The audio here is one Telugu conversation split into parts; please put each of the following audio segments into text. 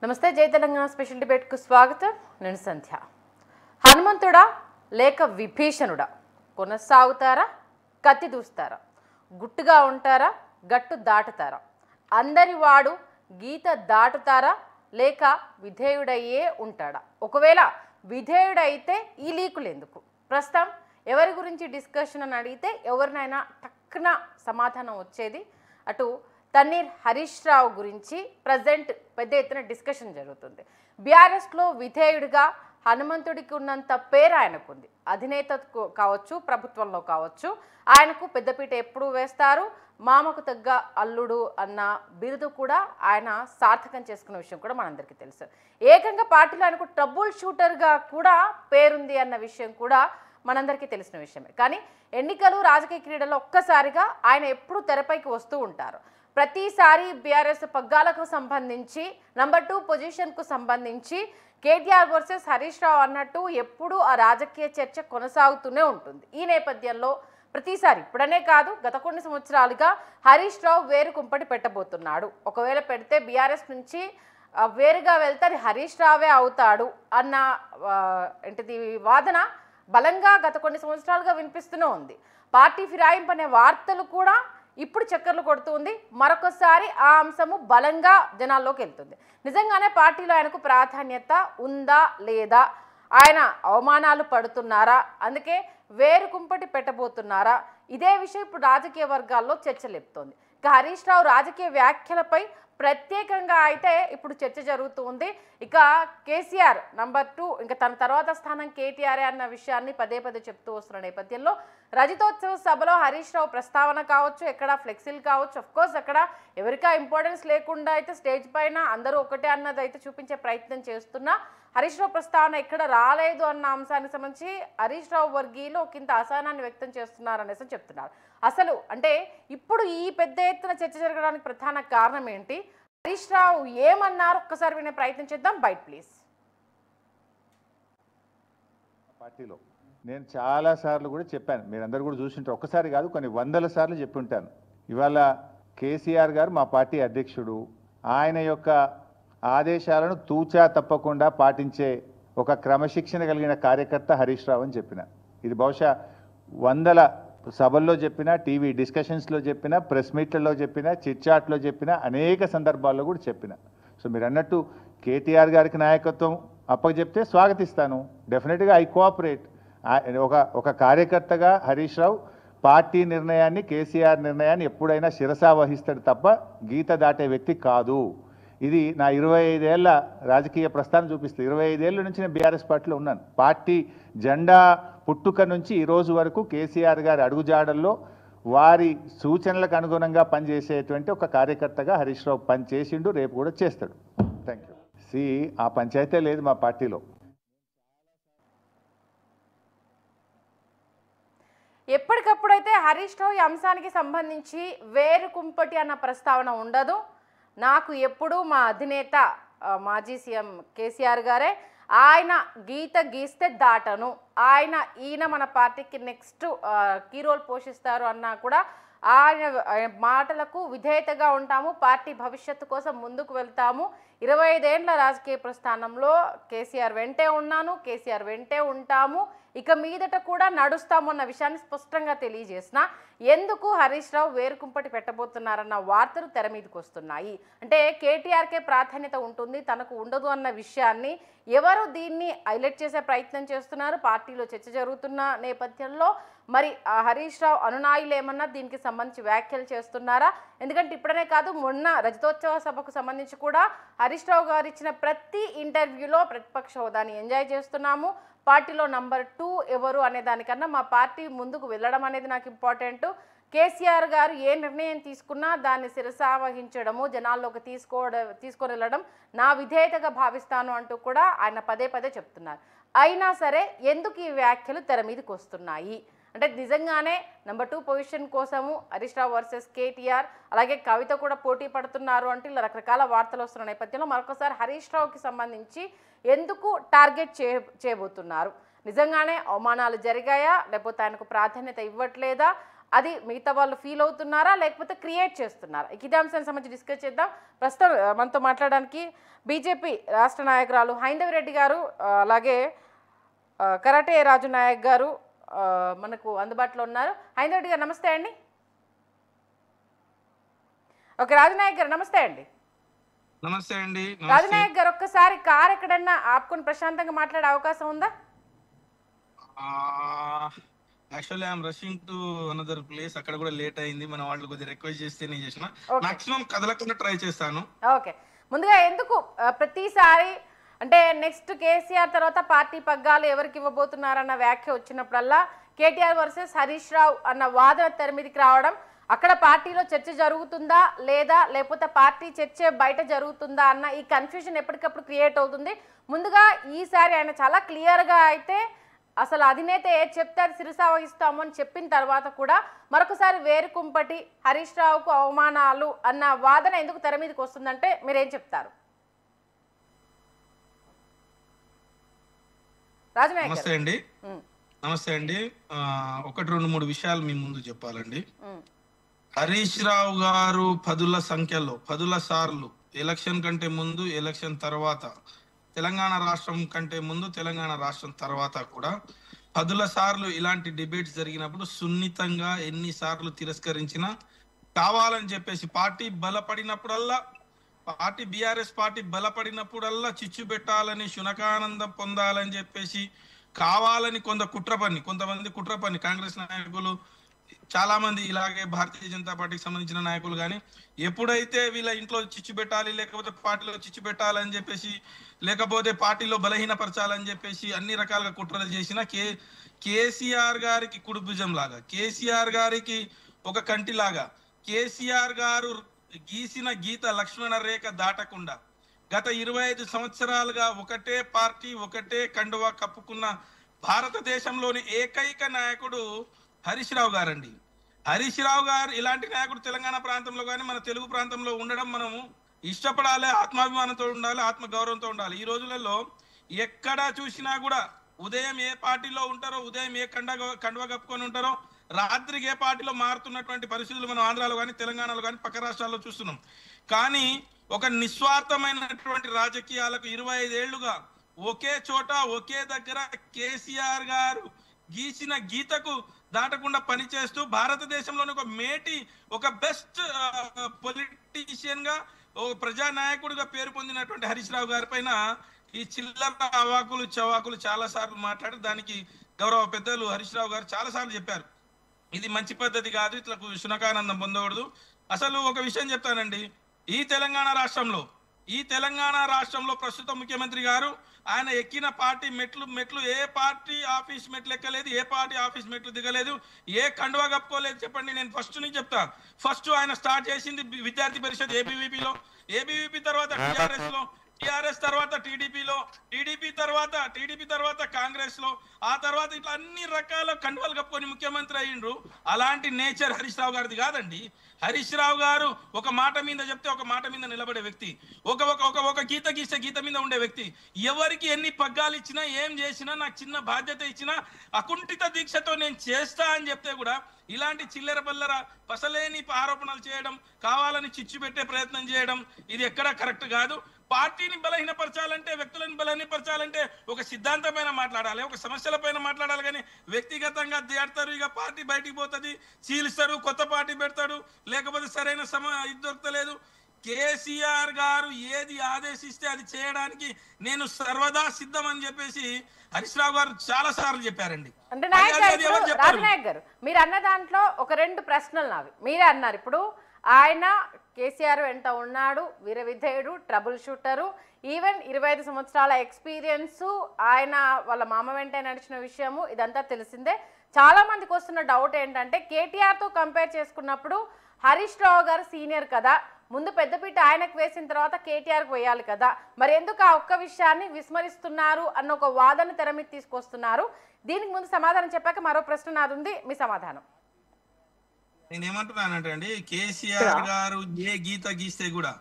నమస్తే, జై తెలంగాణ స్పెషల్ డిబేట్కు స్వాగతం. నేను సంధ్య. హనుమంతుడా లేక విభీషణుడా? కొనసాగుతారా, కత్తి దూస్తారా? గుట్టుగా ఉంటారా, గట్టు దాటుతారా? అందరి వాడు గీత దాటుతారా లేక విధేయుడయ్యే ఉంటాడా? ఒకవేళ విధేయుడైతే ఈ లీకులు ఎందుకు? ప్రస్తుతం ఎవరి గురించి డిస్కషన్ అని అడిగితే ఎవరినైనా టక్కున సమాధానం వచ్చేది అటు తన్నీర్ హరీష్ రావు గురించి ప్రజెంట్ పెద్ద ఎత్తున డిస్కషన్ జరుగుతుంది. బీఆర్ఎస్లో విధేయుడిగా హనుమంతుడికి ఉన్నంత పేరు ఆయనకుంది. అధినేత కావచ్చు, ప్రభుత్వంలో కావచ్చు, ఆయనకు పెద్దపీట ఎప్పుడు వేస్తారు. మామకు తగ్గ అల్లుడు అన్న బిరుదు కూడా ఆయన సార్థకం చేసుకున్న విషయం కూడా మనందరికీ తెలుసు. ఏకంగా పార్టీలో ఆయనకు ట్రబుల్ షూటర్గా కూడా పేరుంది అన్న విషయం కూడా మనందరికీ తెలిసిన విషయమే. కానీ ఎన్నికలు, రాజకీయ క్రీడల్లో ఒక్కసారిగా ఆయన ఎప్పుడు తెరపైకి వస్తూ ఉంటారు. ప్రతిసారి బీఆర్ఎస్ పగ్గాలకు సంబంధించి నంబర్ 2 పొజిషన్కు సంబంధించి కేటీఆర్ వర్సెస్ హరీష్ రావు అన్నట్టు ఎప్పుడూ ఆ రాజకీయ చర్చ కొనసాగుతూనే ఉంటుంది. ఈ నేపథ్యంలో ప్రతిసారి ఇప్పుడనే కాదు, గత కొన్ని సంవత్సరాలుగా హరీష్ రావు వేరు కుంపటి పెట్టబోతున్నాడు. ఒకవేళ పెడితే బీఆర్ఎస్ నుంచి వేరుగా వెళ్తే అది హరీష్ రావే అవుతాడు అన్న ఏంటిది వాదన బలంగా గత కొన్ని సంవత్సరాలుగా వినిపిస్తూనే ఉంది. పార్టీ ఫిరాయింపు అనే వార్తలు కూడా ఇప్పుడు చక్కర్లు కొడుతుంది. మరొకసారి ఆ అంశము బలంగా జనాల్లోకి వెళ్తుంది. నిజంగానే పార్టీలో ఆయనకు ప్రాధాన్యత ఉందా లేదా? ఆయన అవమానాలు పడుతున్నారా? అందుకే వేరు కుంపటి పెట్టబోతున్నారా? ఇదే విషయం ఇప్పుడు రాజకీయ వర్గాల్లో చర్చ లేపుతోంది. ఇక హరీష్ రావు రాజకీయ వ్యాఖ్యలపై ప్రత్యేకంగా అయితే ఇప్పుడు చర్చ జరుగుతుంది. ఇక కేసీఆర్ నంబర్ 2, ఇంకా తన తర్వాత స్థానం కేటీఆర్ అన్న విషయాన్ని పదే పదే చెప్తూ వస్తున్న నేపథ్యంలో రజతోత్సవ సభలో హరీష్ రావు ప్రస్తావన కావచ్చు, ఎక్కడ ఫ్లెక్సీలు కావచ్చు, అఫ్కోర్స్ అక్కడ ఎవరికా ఇంపార్టెన్స్ లేకుండా అయితే స్టేజ్ పైన అందరూ ఒకటే అన్నది అయితే చూపించే ప్రయత్నం చేస్తున్నా హరీష్ రావు ప్రస్తావన ఎక్కడ రాలేదు అన్న అంశానికి సంబంధించి హరీష్ రావు వర్గీయులు ఒకంత అసహనాన్ని వ్యక్తం చేస్తున్నారు అనేసి చెప్తున్నారు. అసలు అంటే ఇప్పుడు ఈ పెద్ద ఎత్తున చర్చ జరగడానికి ప్రధాన కారణం ఏంటి? హరీష్ రావు ఏమన్నారు? ఒక్కసారి వినే ప్రయత్నం చేద్దాం. Bite please. పార్టీలో నేను చాలా సార్లు కూడా చెప్పాను, మీరందరూ కూడా చూసింటారు. ఒక్కసారి కాదు, కొన్ని వందల సార్లు చెప్పి ఉంటాను. ఇవాళ కేసీఆర్ గారు మా పార్టీ అధ్యక్షుడు. ఆయన యొక్క ఆదేశాలను తూచా తప్పకుండా పాటించే ఒక క్రమశిక్షణ కలిగిన కార్యకర్త హరీష్ రావు అని చెప్పిన. ఇది బహుశా వందల సభల్లో చెప్పిన, టీవీ డిస్కషన్స్లో చెప్పిన, ప్రెస్ మీట్లలో చెప్పిన, చిట్చాట్లో చెప్పిన, అనేక సందర్భాల్లో కూడా చెప్పిన. సో మీరు అన్నట్టు కేటీఆర్ గారికి నాయకత్వం అప్పచెప్తే స్వాగతిస్తాను. డెఫినెట్గా ఐ కోఆపరేట్. ఒక కార్యకర్తగా హరీష్ రావు పార్టీ నిర్ణయాన్ని, కేసీఆర్ నిర్ణయాన్ని ఎప్పుడైనా శిరసా వహిస్తాడు తప్ప గీత దాటే వ్యక్తి కాదు. ఇది నా 25 ఏళ్ల రాజకీయ ప్రస్థానం చూపిస్తుంది. 25 ఏళ్ళ నుంచి నేను బీఆర్ఎస్ పార్టీలో ఉన్నాను. పార్టీ జెండా పుట్టుక నుంచి ఈ రోజు వరకు కేసీఆర్ గారి అడుగుజాడల్లో వారి సూచనలకు అనుగుణంగా పనిచేసేటువంటి ఒక కార్యకర్తగా హరీష్ రావు పనిచేసిండు, రేపు కూడా చేస్తాడు. Thank you. ఆ పంచాయతీ లేదు మా పార్టీలో. ఎప్పటికప్పుడైతే హరీష్ రావు ఈ అంశానికి సంబంధించి వేరు కుంపటి అన్న ప్రస్తావన ఉండదు. నాకు ఎప్పుడు మా అధినేత మాజీ సీఎం కేసీఆర్ గారే, ఆయన గీత గీస్తే దాటను, ఈయన మన పార్టీకి నెక్స్ట్ కీ రోల్ పోషిస్తారు అన్నా కూడా ఆయన మాటలకు విధేయతగా ఉంటాము, పార్టీ భవిష్యత్తు కోసం ముందుకు వెళ్తాము. 25 ఏళ్ల రాజకీయ ప్రస్థానంలో కేసీఆర్ వెంటే ఉన్నాను, కేసీఆర్ వెంటే ఉంటాము, ఇక మీదట కూడా నడుస్తాము అన్న విషయాన్ని స్పష్టంగా తెలియజేసిన. ఎందుకు హరీష్ రావు వేరుకుంపటి పెట్టబోతున్నారన్న వార్తలు తెర మీదకి వస్తున్నాయి. అంటే కేటీఆర్కే ప్రాధాన్యత ఉంటుంది, తనకు ఉండదు అన్న విషయాన్ని ఎవరు దీన్ని హైలైట్ చేసే ప్రయత్నం చేస్తున్నారు? పార్టీలో చర్చ జరుగుతున్న నేపథ్యంలో మరి హరీష్ రావు అనునాయులు ఏమన్నా దీనికి సంబంధించి వ్యాఖ్యలు చేస్తున్నారా? ఎందుకంటే ఇప్పుడనే కాదు, మొన్న రజతోత్సవ సభకు సంబంధించి కూడా హరీష్ రావు గారు ఇచ్చిన ప్రతి ఇంటర్వ్యూలో ప్రతిపక్ష హోదాని ఎంజాయ్ చేస్తున్నాము, పార్టీలో నంబర్ 2 ఎవరు అనే దానికన్నా మా పార్టీ ముందుకు వెళ్ళడం అనేది నాకు ఇంపార్టెంట్, కేసీఆర్ గారు ఏ నిర్ణయం తీసుకున్నా దాన్ని శిరసావహించడము, జనాల్లోకి తీసుకొని వెళ్ళడం నా విధేయతగా భావిస్తాను అంటూ కూడా ఆయన పదే పదే చెప్తున్నారు. అయినా సరే ఎందుకు ఈ వ్యాఖ్యలు తెర మీదకి వస్తున్నాయి అంటే నిజంగానే నంబర్ 2 పొజిషన్ కోసము హరీష్ రావు వర్సెస్ కేటీఆర్, అలాగే కవిత కూడా పోటీ పడుతున్నారు అంటే ఇలా రకరకాల వార్తలు వస్తున్న నేపథ్యంలో మరొకసారి హరీష్ రావుకి సంబంధించి ఎందుకు టార్గెట్ చేయబోతున్నారు? నిజంగానే అవమానాలు జరిగాయా, లేకపోతే ఆయనకు ప్రాధాన్యత ఇవ్వట్లేదా, అది మిగతా వాళ్ళు ఫీల్ అవుతున్నారా లేకపోతే క్రియేట్ చేస్తున్నారా? ఇదే అంశానికి సంబంధించి డిస్కస్ చేద్దాం. ప్రస్తుతం మనతో మాట్లాడడానికి బీజేపీ రాష్ట్ర నాయకురాలు హైందవి రెడ్డి గారు, అలాగే కరాటే రాజు నాయక్ గారు మనకు అందుబాటులో ఉన్నారు. హైందవి రెడ్డి గారు నమస్తే అండి. ఓకే, రాజునాయక్ గారు నమస్తే అండి. నమస్తే అండి. రాజునాయక్ గారు, ఒక్కసారి కార్ ఎక్కడన్నా ఆపుకొని ప్రశాంతంగా మాట్లాడే అవకాశం ఉందా? Actually I'm rushing to another place. అక్కడ కూడా లేట్ అయింది. మన వాళ్ళు కొద్దిగా రిక్వెస్ట్ చేస్తే నేను చేసిన మాక్సిమం కదలకుండా ట్రై చేస్తాను. ఓకే, ముందుగా ఎందుకు ప్రతిసారి అంటే నెక్స్ట్ కేసీఆర్ తర్వాత పార్టీ పగ్గాలు ఎవరికి ఇవ్వబోతున్నారన్న వ్యాఖ్య వచ్చినప్పుడల్లా కేటీఆర్ వర్సెస్ హరీష్ రావు అన్న వాదన తెర మీదకి రావడం, అక్కడ పార్టీలో చర్చ జరుగుతుందా లేదా లేకపోతే పార్టీ చర్చ బయట జరుగుతుందా అన్న ఈ కన్ఫ్యూజన్ ఎప్పటికప్పుడు క్రియేట్ అవుతుంది. ముందుగా ఈసారి ఆయన చాలా క్లియర్గా అయితే అసలు అధినేత ఏది చెప్తే అది శిరసావహిస్తాము అని చెప్పిన తర్వాత కూడా మరొకసారి వేరుకుంపటి హరీష్ రావుకు అవమానాలు అన్న వాదన ఎందుకు తెర మీదకి వస్తుందంటే మీరేం చెప్తారు? రాజనాయక్ నమస్తే అండి. నమస్తే అండి. 1-2-3 విషయాలు మీ ముందు చెప్పాలండి. హరీష్ రావు గారు పదుల సంఖ్యలో 10 సార్లు ఎలక్షన్ కంటే ముందు, ఎలక్షన్ తర్వాత, తెలంగాణ రాష్ట్రం కంటే ముందు, తెలంగాణ రాష్ట్రం తర్వాత కూడా 10 సార్లు ఇలాంటి డిబేట్స్ జరిగినప్పుడు సున్నితంగా ఎన్నిసార్లు తిరస్కరించినా కావాలని చెప్పేసి పార్టీ బలపడినప్పుడల్లా, బీఆర్ఎస్ పార్టీ బలపడినప్పుడల్లా చిచ్చు పెట్టాలని, శునకానందం పొందాలని చెప్పేసి కావాలని కొంతమంది కుట్ర పన్ని కాంగ్రెస్ నాయకులు చాలా మంది, ఇలాగే భారతీయ జనతా పార్టీకి సంబంధించిన నాయకులు కానీ ఎప్పుడైతే వీళ్ళ ఇంట్లో చిచ్చు పెట్టాలి, లేకపోతే పార్టీలో చిచ్చు పెట్టాలని చెప్పేసి, లేకపోతే పార్టీలో బలహీనపరచాలని చెప్పేసి అన్ని రకాలుగా కుట్రలు చేసిన కేసీఆర్ గారికి కుడిభుజం లాగా, కేసీఆర్ గారికి ఒక కంటిలాగా, కేసీఆర్ గారు గీసిన గీత లక్ష్మణ రేఖ దాటకుండా గత 25 సంవత్సరాలుగా ఒకటే పార్టీ, ఒకటే కండువా కప్పుకున్న భారతదేశంలోని ఏకైక నాయకుడు హరీష్ రావు గారండి. హరీష్ రావు గారు ఇలాంటి నాయకుడు తెలంగాణ ప్రాంతంలో కానీ మన తెలుగు ప్రాంతంలో ఉండడం మనము ఇష్టపడాలి, ఆత్మాభిమానంతో ఉండాలి, ఆత్మగౌరవంతో ఉండాలి. ఈ రోజులలో ఎక్కడ చూసినా కూడా ఉదయం ఏ పార్టీలో ఉంటారో, ఉదయం ఏ కండువా కప్పుకొని ఉంటారో, రాత్రికి ఏ పార్టీలో మారుతున్నటువంటి పరిస్థితులు మనం ఆంధ్రాలో కానీ తెలంగాణలో కానీ పక్క రాష్ట్రాల్లో చూస్తున్నాం. కానీ ఒక నిస్వార్థమైనటువంటి రాజకీయాలకు 25 ఏళ్లుగా ఒకే చోట, ఒకే దగ్గర కేసీఆర్ గారు గీసిన గీతకు దాటకుండా పనిచేస్తూ భారతదేశంలోని ఒక బెస్ట్ పొలిటీషియన్ గా, ఒక ప్రజానాయకుడిగా పేరు పొందినటువంటి హరీష్ రావు గారి పైన ఈ చిల్లర అవాకులు చవాకులు చాలా సార్లు మాట్లాడి దానికి గౌరవ పెద్దలు హరీష్ రావు గారు చాలా సార్లు చెప్పారు, ఇది మంచి పద్ధతి కాదు, ఇట్లా శునకానందం పొందకూడదు. అసలు ఒక విషయం చెప్తానండి, ఈ తెలంగాణ రాష్ట్రంలో ప్రస్తుత ముఖ్యమంత్రి గారు ఆయన ఎక్కిన పార్టీ మెట్లు ఏ పార్టీ ఆఫీస్ మెట్లు ఎక్కలేదు, ఏ పార్టీ ఆఫీస్ మెట్లు దిగలేదు, ఏ కండువా కప్పుకోలేదు. చెప్పండి, నేను ఫస్ట్ నుంచి చెప్తా. ఫస్ట్ ఆయన స్టార్ట్ చేసింది విద్యార్థి పరిషత్ ఏబీవీపీలో, ఏబీవీపీ తర్వాత టీఆర్ఎస్ లో, టీఆర్ఎస్ తర్వాత టీడీపీలో, టీడీపీ తర్వాత కాంగ్రెస్ లో, ఆ తర్వాత ఇట్లా అన్ని రకాల కండువాలు కప్పుకొని ముఖ్యమంత్రి అయ్యిండ్రు. అలాంటి నేచర్ హరీష్ రావు గారిది కాదండి. హరీష్ రావు గారు ఒక మాట మీద చెప్తే ఒక మాట మీద నిలబడే వ్యక్తి, ఒక గీత గీస్తే గీత మీద ఉండే వ్యక్తి. ఎవరికి ఎన్ని పగ్గాలు ఇచ్చినా, ఏం చేసినా, నాకు చిన్న బాధ్యత ఇచ్చినా అకుంఠిత దీక్షతో నేను చేస్తా అని చెప్తే కూడా ఇలాంటి చిల్లర పల్లర పసలేని ఆరోపణలు చేయడం, కావాలని చిచ్చు పెట్టే ప్రయత్నం చేయడం, ఇది ఎక్కడా కరెక్ట్ కాదు. పార్టీని బలహీనపరచాలంటే, వ్యక్తులను బలహీనపరచాలంటే ఒక సిద్ధాంతమైన మాట్లాడాలి, ఒక సమస్యల పైన మాట్లాడాలి. కానీ వ్యక్తిగతంగా దేడతారు, ఇక పార్టీ బయటికి పోతుంది, చీలుస్తాడు, కొత్త పార్టీ పెడతాడు, లేకపోతే సరైన ఇది దొరకలేదు. కేసీఆర్ గారు ఏది ఆదేశిస్తే అది చేయడానికి నేను సర్వదా సిద్ధం అని చెప్పేసి హరీష్ రావు గారు చాలా సార్లు చెప్పారండి. అంటే రాజనాయక్ గారు, మీరు అన్న దాంట్లో ఒక 2 ప్రశ్నలు నావి. మీరే అన్నారు, ఇప్పుడు ఆయన కేసీఆర్ వెంట ఉన్నాడు, వీరవిధేయుడు, ట్రబుల్ షూటరు, ఈవెన్ 25 సంవత్సరాల ఎక్స్పీరియన్సు, ఆయన వాళ్ళ మామ వెంటే నడిచిన విషయము ఇదంతా తెలిసిందే. చాలా మందికి వస్తున్న డౌట్ ఏంటంటే కేటీఆర్తో కంపేర్ చేసుకున్నప్పుడు హరీష్ రావు గారు సీనియర్ కదా, ముందు పెద్దపీట ఆయనకు వేసిన తర్వాత కేటీఆర్కి వేయాలి కదా, మరి ఎందుకు ఆ ఒక్క విషయాన్ని విస్మరిస్తున్నారు అన్న ఒక వాదన తెర మీద తీసుకొస్తున్నారు. దీనికి ముందు సమాధానం చెప్పాక మరో ప్రశ్న నాది ఉంది, మీ సమాధానం. నేనేమంటున్నానంటే అండి, కేసీఆర్ గారు ఏ గీత గీస్తే కూడా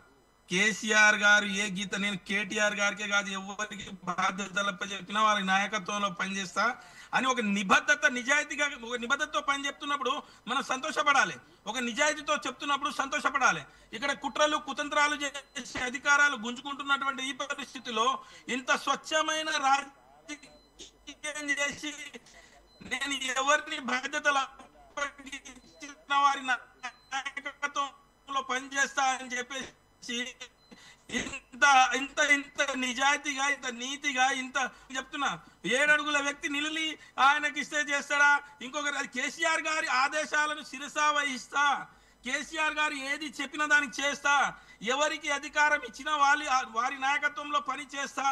కేసీఆర్ గారు ఏ గీత, నేను కేటీఆర్ గారికే కాదు ఎవరికి బాధ్యతలు చెప్పినా వారి నాయకత్వంలో పనిచేస్తా అని ఒక నిబద్ధత, నిజాయితీగా ఒక నిబద్ధతతో పని చెప్తున్నప్పుడు మనం సంతోషపడాలి. ఒక నిజాయితీతో చెప్తున్నప్పుడు సంతోషపడాలి. ఇక్కడ కుట్రలు కుతంత్రాలు చేసే అధికారాలు గుంజుకుంటున్నటువంటి ఈ పరిస్థితిలో ఇంత స్వచ్ఛమైన రాజకీయం చేసి నేను ఎవరిని బాధ్యతలు వారి నాయకత్వంలో పనిచేస్తా అని చెప్పేసి ఇంత ఇంత ఇంత నిజాయితీగా, ఇంత నీతిగా, ఇంత చెప్తున్నా 7 అడుగుల వ్యక్తి నిలిలి ఆయనకి ఇస్తే చేస్తాడా? ఇంకొకరు అది కేసీఆర్ గారి ఆదేశాలను శిరసా వహిస్తా, కేసీఆర్ గారు ఏది చెప్పిన దానికి చేస్తా, ఎవరికి అధికారం ఇచ్చినా వారి నాయకత్వంలో పని చేస్తా,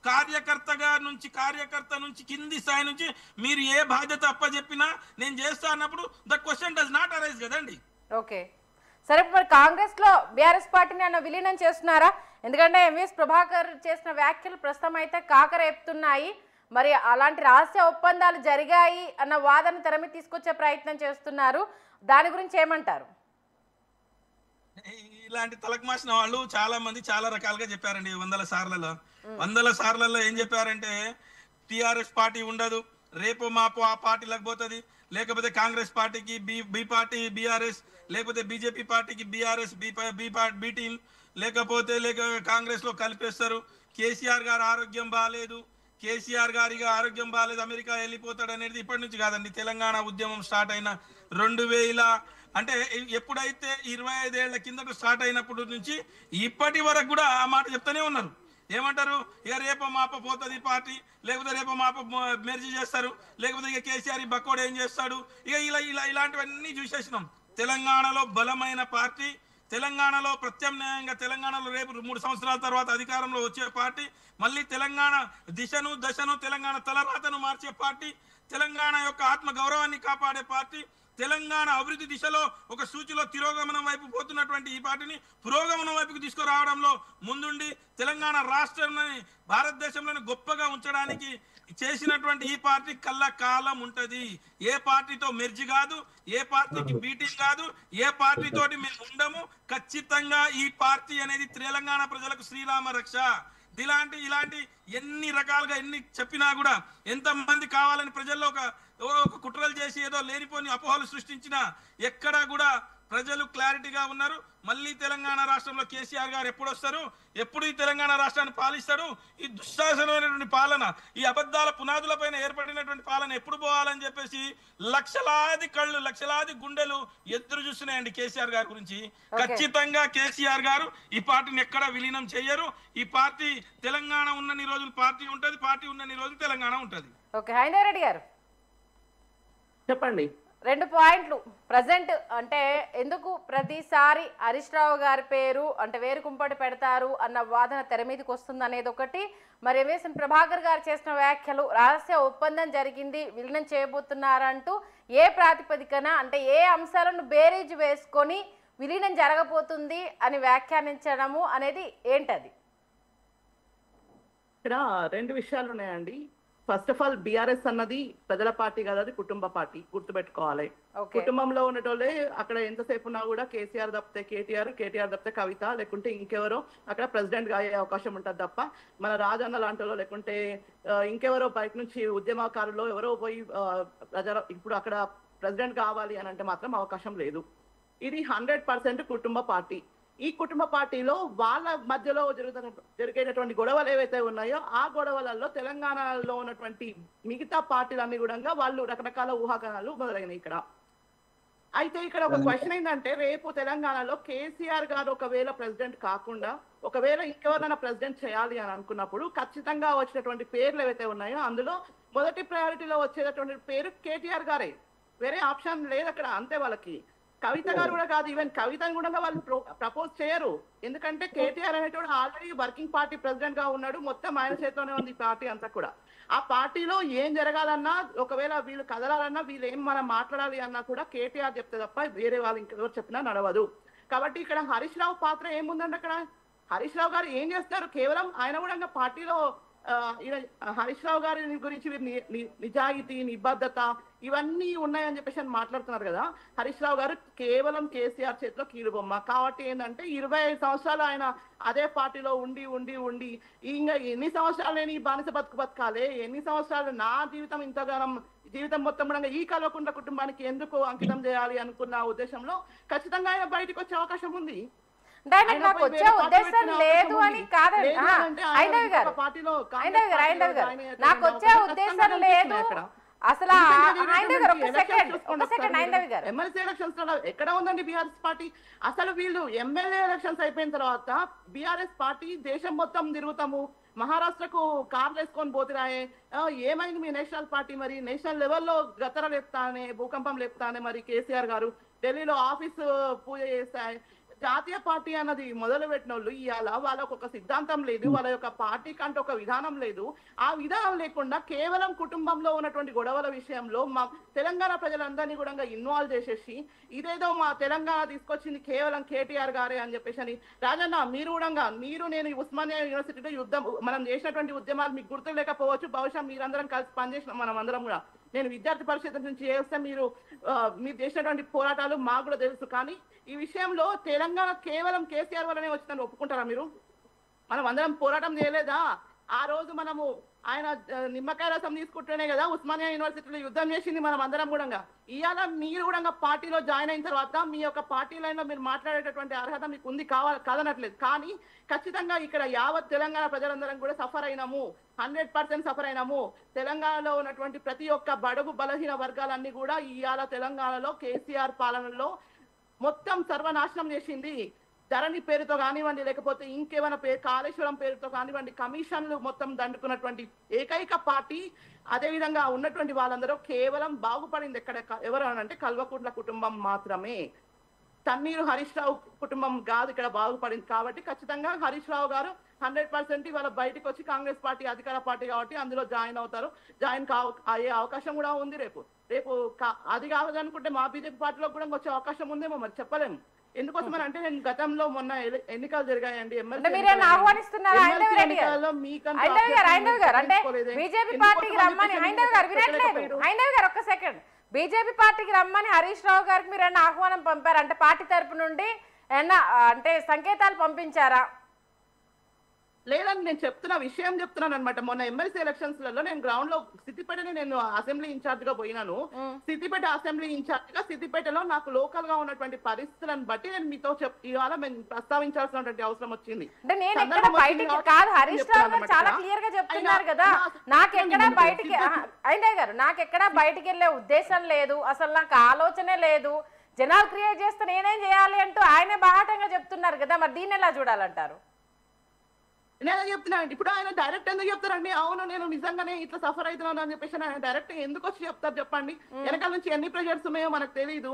కార్యకర్త నుంచి కింది స్థాయి నుంచి మీరు ఏ బాధ్యత అప్పచెప్పినా నేను చేస్తా అన్నప్పుడు the question does not arise కదండి. ఓకే సరే, మరి కాంగ్రెస్ లో బీఆర్ఎస్ పార్టీని అన్న విలీనం చేస్తున్నారా? ఎందుకంటే ఎంవీఎస్ ప్రభాకర్ చేసిన వ్యాఖ్యలు ప్రస్తుతం అయితే కాకరేపుతున్నాయి. మరి అలాంటి రహస్య ఒప్పందాలు జరిగాయి అన్న వాదన తెర మీద తీసుకొచ్చే ప్రయత్నం చేస్తున్నారు. దాని గురించి ఏమంటారు? ఇలాంటి తలకమాసిన వాళ్ళు చాలా మంది చాలా రకాలుగా చెప్పారండి. 100 సార్లలో ఏం చెప్పారంటే టిఆర్ఎస్ పార్టీ ఉండదు, రేపు మాపు ఆ పార్టీలకు పోతుంది, లేకపోతే కాంగ్రెస్ పార్టీకి బి పార్టీ బీఆర్ఎస్, లేకపోతే బీజేపీ పార్టీకి బీఆర్ఎస్ బి టీం, లేకపోతే కాంగ్రెస్ లో కలిపేస్తారు. కేసీఆర్ గారు ఆరోగ్యం బాగాలేదు, కేసీఆర్ గారిగా ఆరోగ్యం బాగాలేదు, అమెరికా వెళ్ళిపోతాడు అనేది ఇప్పటి నుంచి కాదండి. తెలంగాణ ఉద్యమం స్టార్ట్ అయిన 2000 అంటే ఎప్పుడైతే 25 ఏళ్ల కిందట స్టార్ట్ అయినప్పటి నుంచి ఇప్పటి వరకు కూడా ఆ మాట చెప్తూనే ఉన్నారు. ఏమంటారు? ఇక రేపో మాప పోతుంది పార్టీ, లేకపోతే రేపో మాప మెర్జీ చేస్తారు, లేకపోతే ఇక కేసీఆర్ బక్కోడు ఏం చేస్తాడు, ఇక ఇలాంటివన్నీ చూసేసినాం. తెలంగాణలో బలమైన పార్టీ, తెలంగాణలో ప్రత్యామ్నాయంగా తెలంగాణలో రేపు 3 సంవత్సరాల తర్వాత అధికారంలో వచ్చే పార్టీ, మళ్ళీ తెలంగాణ దశను తెలంగాణ తలరాతను మార్చే పార్టీ, తెలంగాణ యొక్క ఆత్మ గౌరవాన్ని కాపాడే పార్టీ, తెలంగాణ అభివృద్ధి దిశలో ఒక సూచిలో తిరోగమనం వైపు పోతున్నటువంటి ఈ పార్టీని పురోగమనం వైపుకు తీసుకురావడంలో ముందుండి తెలంగాణ రాష్ట్రాన్ని భారతదేశంలోని గొప్పగా ఉంచడానికి చేసినటువంటి ఈ పార్టీ కాలం ఉంటది. ఏ పార్టీతో మెర్జి కాదు, ఏ పార్టీకి బీటింగ్ కాదు, ఏ పార్టీతోటి మేము ఉండము. ఖచ్చితంగా ఈ పార్టీ అనేది తెలంగాణ ప్రజలకు శ్రీరామ రక్ష. ఇలాంటి ఎన్ని రకాలుగా ఎన్ని చెప్పినా కూడా, ఎంతమంది కావాలని ప్రజల్లో ఒక కుట్రలు చేసి ఏదో లేనిపోని అపోహలు సృష్టించినా ఎక్కడా కూడా ప్రజలు క్లారిటీగా ఉన్నారు. మళ్ళీ తెలంగాణ రాష్ట్రంలో కేసీఆర్ గారు ఎప్పుడు వస్తారు, ఎప్పుడు ఈ తెలంగాణ రాష్ట్రాన్ని పాలిస్తారు, ఈ దుశ్శాసనమైనటువంటి పాలన, ఈ అబద్ధాల పునాదులపైన ఏర్పడినటువంటి పాలన ఎప్పుడు పోవాలని చెప్పేసి లక్షలాది కళ్ళు, లక్షలాది గుండెలు ఎదురు చూస్తున్నాయండి కేసీఆర్ గారి గురించి. ఖచ్చితంగా కేసీఆర్ గారు ఈ పార్టీని ఎక్కడ విలీనం చేయరు. ఈ పార్టీ తెలంగాణ ఉన్నన్ని రోజులు పార్టీ ఉంటది, పార్టీ ఉన్నన్ని రోజులు తెలంగాణ ఉంటది. ఓకే, హైందవరెడ్డి గారు చెప్పండి. 2 పాయింట్లు. ప్రజెంట్ అంటే ఎందుకు ప్రతిసారి హరీష్ రావు గారి పేరు అంటే వేరు కుంపటి పెడతారు అన్న వాదన తెర మీదకి వస్తుంది అనేది ఒకటి. మరి ఎంవీఎస్ ప్రభాకర్ గారు చేసిన వ్యాఖ్యలు, రహస్య ఒప్పందం జరిగింది, విలీనం చేయబోతున్నారంటూ ఏ ప్రాతిపదికన అంటే ఏ అంశాలను బేరీజు వేసుకొని విలీనం జరగబోతుంది అని వ్యాఖ్యానించడము అనేది ఏంటది? ఇక్కడ 2 విషయాలు ఉన్నాయండి. ఫస్ట్ ఆఫ్ ఆల్ బీఆర్ఎస్ అన్నది ప్రజల పార్టీ కాదు, అది కుటుంబ పార్టీ, గుర్తుపెట్టుకోవాలి. కుటుంబంలో ఉన్నటోళ్ళే అక్కడ ఎంతసేపు ఉన్నా కూడా కేసీఆర్ తప్పితే కేటీఆర్ తప్పితే కవిత, లేకుంటే ఇంకెవరో అక్కడ ప్రెసిడెంట్ గా అయ్యే అవకాశం ఉంటుంది తప్ప మన రాజన్న లాంటిలో లేకుంటే ఇంకెవరో బయట నుంచి ఉద్యమకారులు ఎవరో పోయి ఇప్పుడు అక్కడ ప్రెసిడెంట్ కావాలి అని అంటే మాత్రం అవకాశం లేదు. ఇది 100% కుటుంబ పార్టీ. ఈ కుటుంబ పార్టీలో వాళ్ళ మధ్యలో జరిగేటటువంటి గొడవలు ఏవైతే ఉన్నాయో ఆ గొడవలలో తెలంగాణలో ఉన్నటువంటి మిగతా పార్టీలన్నీ కూడా వాళ్ళు రకరకాల ఊహాగానాలు మొదలైనవి ఇక్కడ. అయితే ఇక్కడ ఒక క్వశ్చన్ ఏంటంటే, రేపు తెలంగాణలో కేసీఆర్ గారు ఒకవేళ ప్రెసిడెంట్ కాకుండా ఒకవేళ ఇంకెవరైనా ప్రెసిడెంట్ చేయాలి అని అనుకున్నప్పుడు ఖచ్చితంగా వచ్చినటువంటి పేర్లు ఏవైతే ఉన్నాయో అందులో మొదటి ప్రయారిటీలో వచ్చేటటువంటి పేరు కేటీఆర్ గారే, వేరే ఆప్షన్ లేదు అక్కడ. అంతే, వాళ్ళకి కవిత గారు కూడా కాదు, ఈవెన్ కవితను కూడా వాళ్ళు ప్రపోజ్ చేయరు. ఎందుకంటే కేటీఆర్ అనేటువంటి ఆల్రెడీ వర్కింగ్ పార్టీ ప్రెసిడెంట్ గా ఉన్నాడు, మొత్తం ఆయన చేతిలోనే ఉంది పార్టీ అంతా కూడా. ఆ పార్టీలో ఏం జరగాలన్నా, ఒకవేళ వీళ్ళు కదలాలన్నా, వీళ్ళు ఏం మనం మాట్లాడాలి అన్నా కూడా కేటీఆర్ చెప్తే తప్ప వేరే వాళ్ళు ఇంకెవరు చెప్పినా నడవదు. కాబట్టి ఇక్కడ హరీష్ రావు పాత్ర ఏముందండి? అక్కడ హరీష్ రావు గారు ఏం చేస్తారు? కేవలం ఆయన కూడా పార్టీలో హరీష్ రావు గారి గురించి నిజాయితీ నిబద్ధత ఇవన్నీ ఉన్నాయని చెప్పేసి అని మాట్లాడుతున్నారు కదా. హరీష్ రావు గారు కేవలం కేసీఆర్ చేతిలో కీలుబొమ్మ. కాబట్టి ఏంటంటే 25 సంవత్సరాలు ఆయన అదే పార్టీలో ఉండి ఉండి ఉండి ఇంకా ఎన్ని సంవత్సరాలు నేను ఈ బానిస బతకాలి, ఎన్ని సంవత్సరాలు నా జీవితం ఇంతగానం జీవితం మొత్తం కూడా ఈ కల్వకుంట్ల కుటుంబానికి ఎందుకు అంకితం చేయాలి అనుకున్న ఉద్దేశంలో ఖచ్చితంగా ఆయన బయటకు వచ్చే అవకాశం ఉంది. నాకు వచ్చే ఉద్దేశం లేదు అని కాదండి ఐందవి గారు, నాకు వచ్చే ఉద్దేశం లేదు అసలు. ఎమ్మెల్సీ ఎలక్షన్స్ ఎక్కడ ఉందండి బీఆర్ఎస్ పార్టీ? అసలు వీళ్ళు ఎమ్మెల్యే ఎలక్షన్స్ అయిపోయిన తర్వాత బీఆర్ఎస్ పార్టీ దేశం మొత్తం తిరుగుతాము, మహారాష్ట్రకు కార్లు వేసుకొని పోతురాయే, ఏమైంది మీ నేషనల్ పార్టీ? మరి నేషనల్ లెవెల్లో గతర లేపుతానే, భూకంపం లేపుతానే మరి కేసీఆర్ గారు ఢిల్లీలో ఆఫీసు పూజ చేస్తాయి. జాతీయ పార్టీ అన్నది మొదలు పెట్టిన వాళ్ళు ఇవాళ వాళ్ళకు ఒక సిద్ధాంతం లేదు, వాళ్ళ యొక్క పార్టీ కంటే ఒక విధానం లేదు. ఆ విధానం లేకుండా కేవలం కుటుంబంలో ఉన్నటువంటి గొడవల విషయంలో మా తెలంగాణ ప్రజలందరినీ కూడా ఇన్వాల్వ్ చేసేసి ఇదేదో మా తెలంగాణ తీసుకొచ్చింది కేవలం కేటీఆర్ గారే అని చెప్పేసి అని. రాజన్న మీరు కూడా నేను ఉస్మానియా యూనివర్సిటీలో యుద్ధం మనం చేసినటువంటి ఉద్యమాలు మీకు గుర్తు లేకపోవచ్చు, బహుశా మీరందరం కలిసి పనిచేసినాం మనం అందరం కూడా. నేను విద్యార్థి పరిషత్ నుంచి చేస్తే మీరు చేసినటువంటి పోరాటాలు మాకు కూడా తెలుసు. కానీ ఈ విషయంలో తెలంగాణ కేవలం కేసీఆర్ వల్లనే వచ్చిందని ఒప్పుకుంటారా మీరు? మనం అందరం పోరాటం చేయలేదా? ఆ రోజు మనము ఆయన నిమ్మకాయ రసం తీసుకుంటేనే కదా ఉస్మానియా యూనివర్సిటీలో యుద్ధం చేసింది మనం అందరం కూడా. ఇవాళ మీరు కూడా పార్టీలో జాయిన్ అయిన తర్వాత మీ యొక్క పార్టీ లైన్లో మీరు మాట్లాడేటటువంటి అర్హత మీకు ఉంది, కాదనట్లేదు. కానీ ఖచ్చితంగా ఇక్కడ యావత్ తెలంగాణ ప్రజలందరం కూడా సఫర్ అయినాము, 100% సఫర్ అయినాము. తెలంగాణలో ఉన్నటువంటి ప్రతి ఒక్క బడుగు బలహీన వర్గాలన్నీ కూడా ఇవాళ తెలంగాణలో కేసీఆర్ పాలనలో మొత్తం సర్వనాశనం చేసింది. ధరణి పేరుతో కానివ్వండి, లేకపోతే ఇంకేమైనా కాళేశ్వరం పేరుతో కానివ్వండి, కమిషన్లు మొత్తం దండుకున్నటువంటి ఏకైక పార్టీ. అదేవిధంగా ఉన్నటువంటి వాళ్ళందరూ కేవలం బాగుపడింది ఎక్కడ ఎవరు అంటే కల్వకుంట్ల కుటుంబం మాత్రమే. తన్నీరు హరీష్ రావు కుటుంబం కాదు ఇక్కడ బాగుపడింది. కాబట్టి ఖచ్చితంగా హరీష్ రావు గారు 100% ఇవాళ బయటకు వచ్చి కాంగ్రెస్ పార్టీ అధికార పార్టీ కాబట్టి అందులో జాయిన్ అవుతారు. అయ్యే అవకాశం కూడా ఉంది. రేపు అది కావాలనుకుంటే మా బీజేపీ పార్టీలో కూడా వచ్చే అవకాశం ఉందేమో, మరి చెప్పలేము. ఎందుకోసం అని అంటే నేను గతంలో మొన్న ఎన్నికలు జరిగాయండి బీజేపీ పార్టీకి రమ్మని హరీష్ రావు గారికి మీరు ఏమన్నా ఆహ్వానం పంపారు అంటే పార్టీ తరపు నుండి ఏమన్నా అంటే సంకేతాలు పంపించారా? లేదని నేను చెప్తున్నాను అనమాట. మొన్న ఎమ్మెల్సీ ఎలక్షన్స్ లలో నేను గ్రౌండ్ లో సిద్దిపేటని నేను అసెంబ్లీ ఇన్ఛార్జ్ గా పోయినాను. సిద్దిపేట అసెంబ్లీ ఇన్ఛార్జ్ గా సిద్దిపేటలో నాకు లోకల్ గా ఉన్నటువంటి పరిస్థితులను బట్టి నేను మీతో ఇవాళ మేము ప్రస్తావించాల్సినటువంటి అవసరం వచ్చింది. చాలా క్లియర్ గా చెప్తున్నారు కదా, నాకెక్కడా బయటికి వెళ్ళే ఉద్దేశం లేదు, అసలు నాకు ఆలోచనే లేదు, జనాలు క్రియేట్ చేస్తే నేనేం చేయాలి అంటూ ఆయనే బాహాటంగా చెప్తున్నారు కదా, మరి దీన్ని ఎలా చూడాలంటారు? నేను చెప్తున్నాను. ఇప్పుడు ఆయన డైరెక్ట్ ఎందుకు చెప్తారండి? అవును నేను నిజంగానే ఇట్లా సఫర్ అవుతున్నాను అని చెప్పేసి ఆయన డైరెక్ట్ ఎందుకు వచ్చి చెప్తారు చెప్పండి? వెనకాల నుంచి ఎన్ని ప్రెజర్స్ ఉన్నాయో మనకు తెలియదు.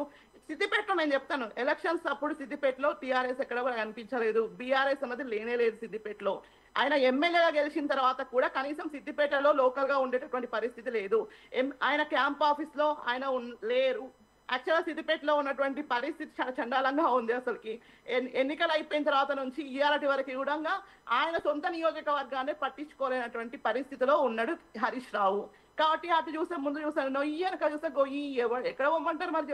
సిద్దిపేటలో నేను చెప్తాను, ఎలక్షన్స్ అప్పుడు సిద్దిపేటలో టీఆర్ఎస్ ఎక్కడ కూడా కనిపించలేదు, బీఆర్ఎస్ అన్నది లేనే లేదు సిద్దిపేటలో. ఆయన ఎమ్మెల్యేగా గెలిచిన తర్వాత కూడా కనీసం సిద్దిపేటలో లోకల్ గా ఉండేటటువంటి పరిస్థితి లేదు. ఆయన క్యాంప్ ఆఫీస్ లో ఆయన లేరు. యాక్చువల్గా సిద్దిపేటలో ఉన్నటువంటి పరిస్థితి చాలా చండాలంగా ఉంది. అసలుకి ఎన్నికలు అయిపోయిన తర్వాత నుంచి ఇవాళటి వరకు కూడా ఆయన సొంత నియోజకవర్గాన్ని పట్టించుకోలేనటువంటి పరిస్థితిలో ఉన్నాడు హరీష్ రావు. కాబట్టి అటు చూస్తే ముందు చూసాను, నొయ్యి వెనక చూస్తే గొయ్యి, ఎక్కడ పోమంటారు మరి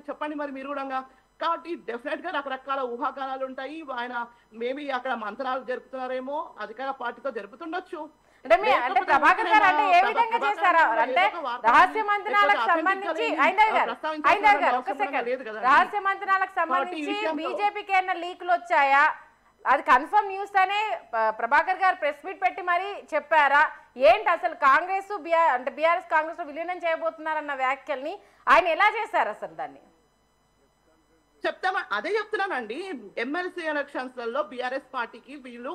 చెప్పండి మరి మీరు కూడా. కాబట్టి డెఫినెట్ గా రకరకాల ఊహాగానాలు ఉంటాయి. ఆయన మేబీ అక్కడ మంత్రాలు జరుపుతున్నారేమో, అధికార పార్టీతో జరుపుతుండొచ్చు. అంటే ప్రభాకర్ గారు అంటే ఏ విధంగా చేశారా అంటే రహస్య మంత్రాలకు సంబంధించి రహస్య మంత్రాలకు సంబంధించి బీజేపీకి ఏమైనా లీకులు వచ్చాయా? అది కన్ఫర్మ్ న్యూస్ అనే ప్రభాకర్ గారు ప్రెస్ మీట్ పెట్టి మరి చెప్పారా? ఏంటి అసలు కాంగ్రెస్ అంటే బీఆర్ఎస్ కాంగ్రెస్ విలీనం చేయబోతున్నారన్న వ్యాఖ్యల్ని ఆయన ఎలా చేశారు అసలు? దాన్ని అదే చెప్తున్నానండి. ఎమ్మెల్సీ ఎలక్షన్స్ లలో బీఆర్ఎస్ పార్టీకి వీళ్ళు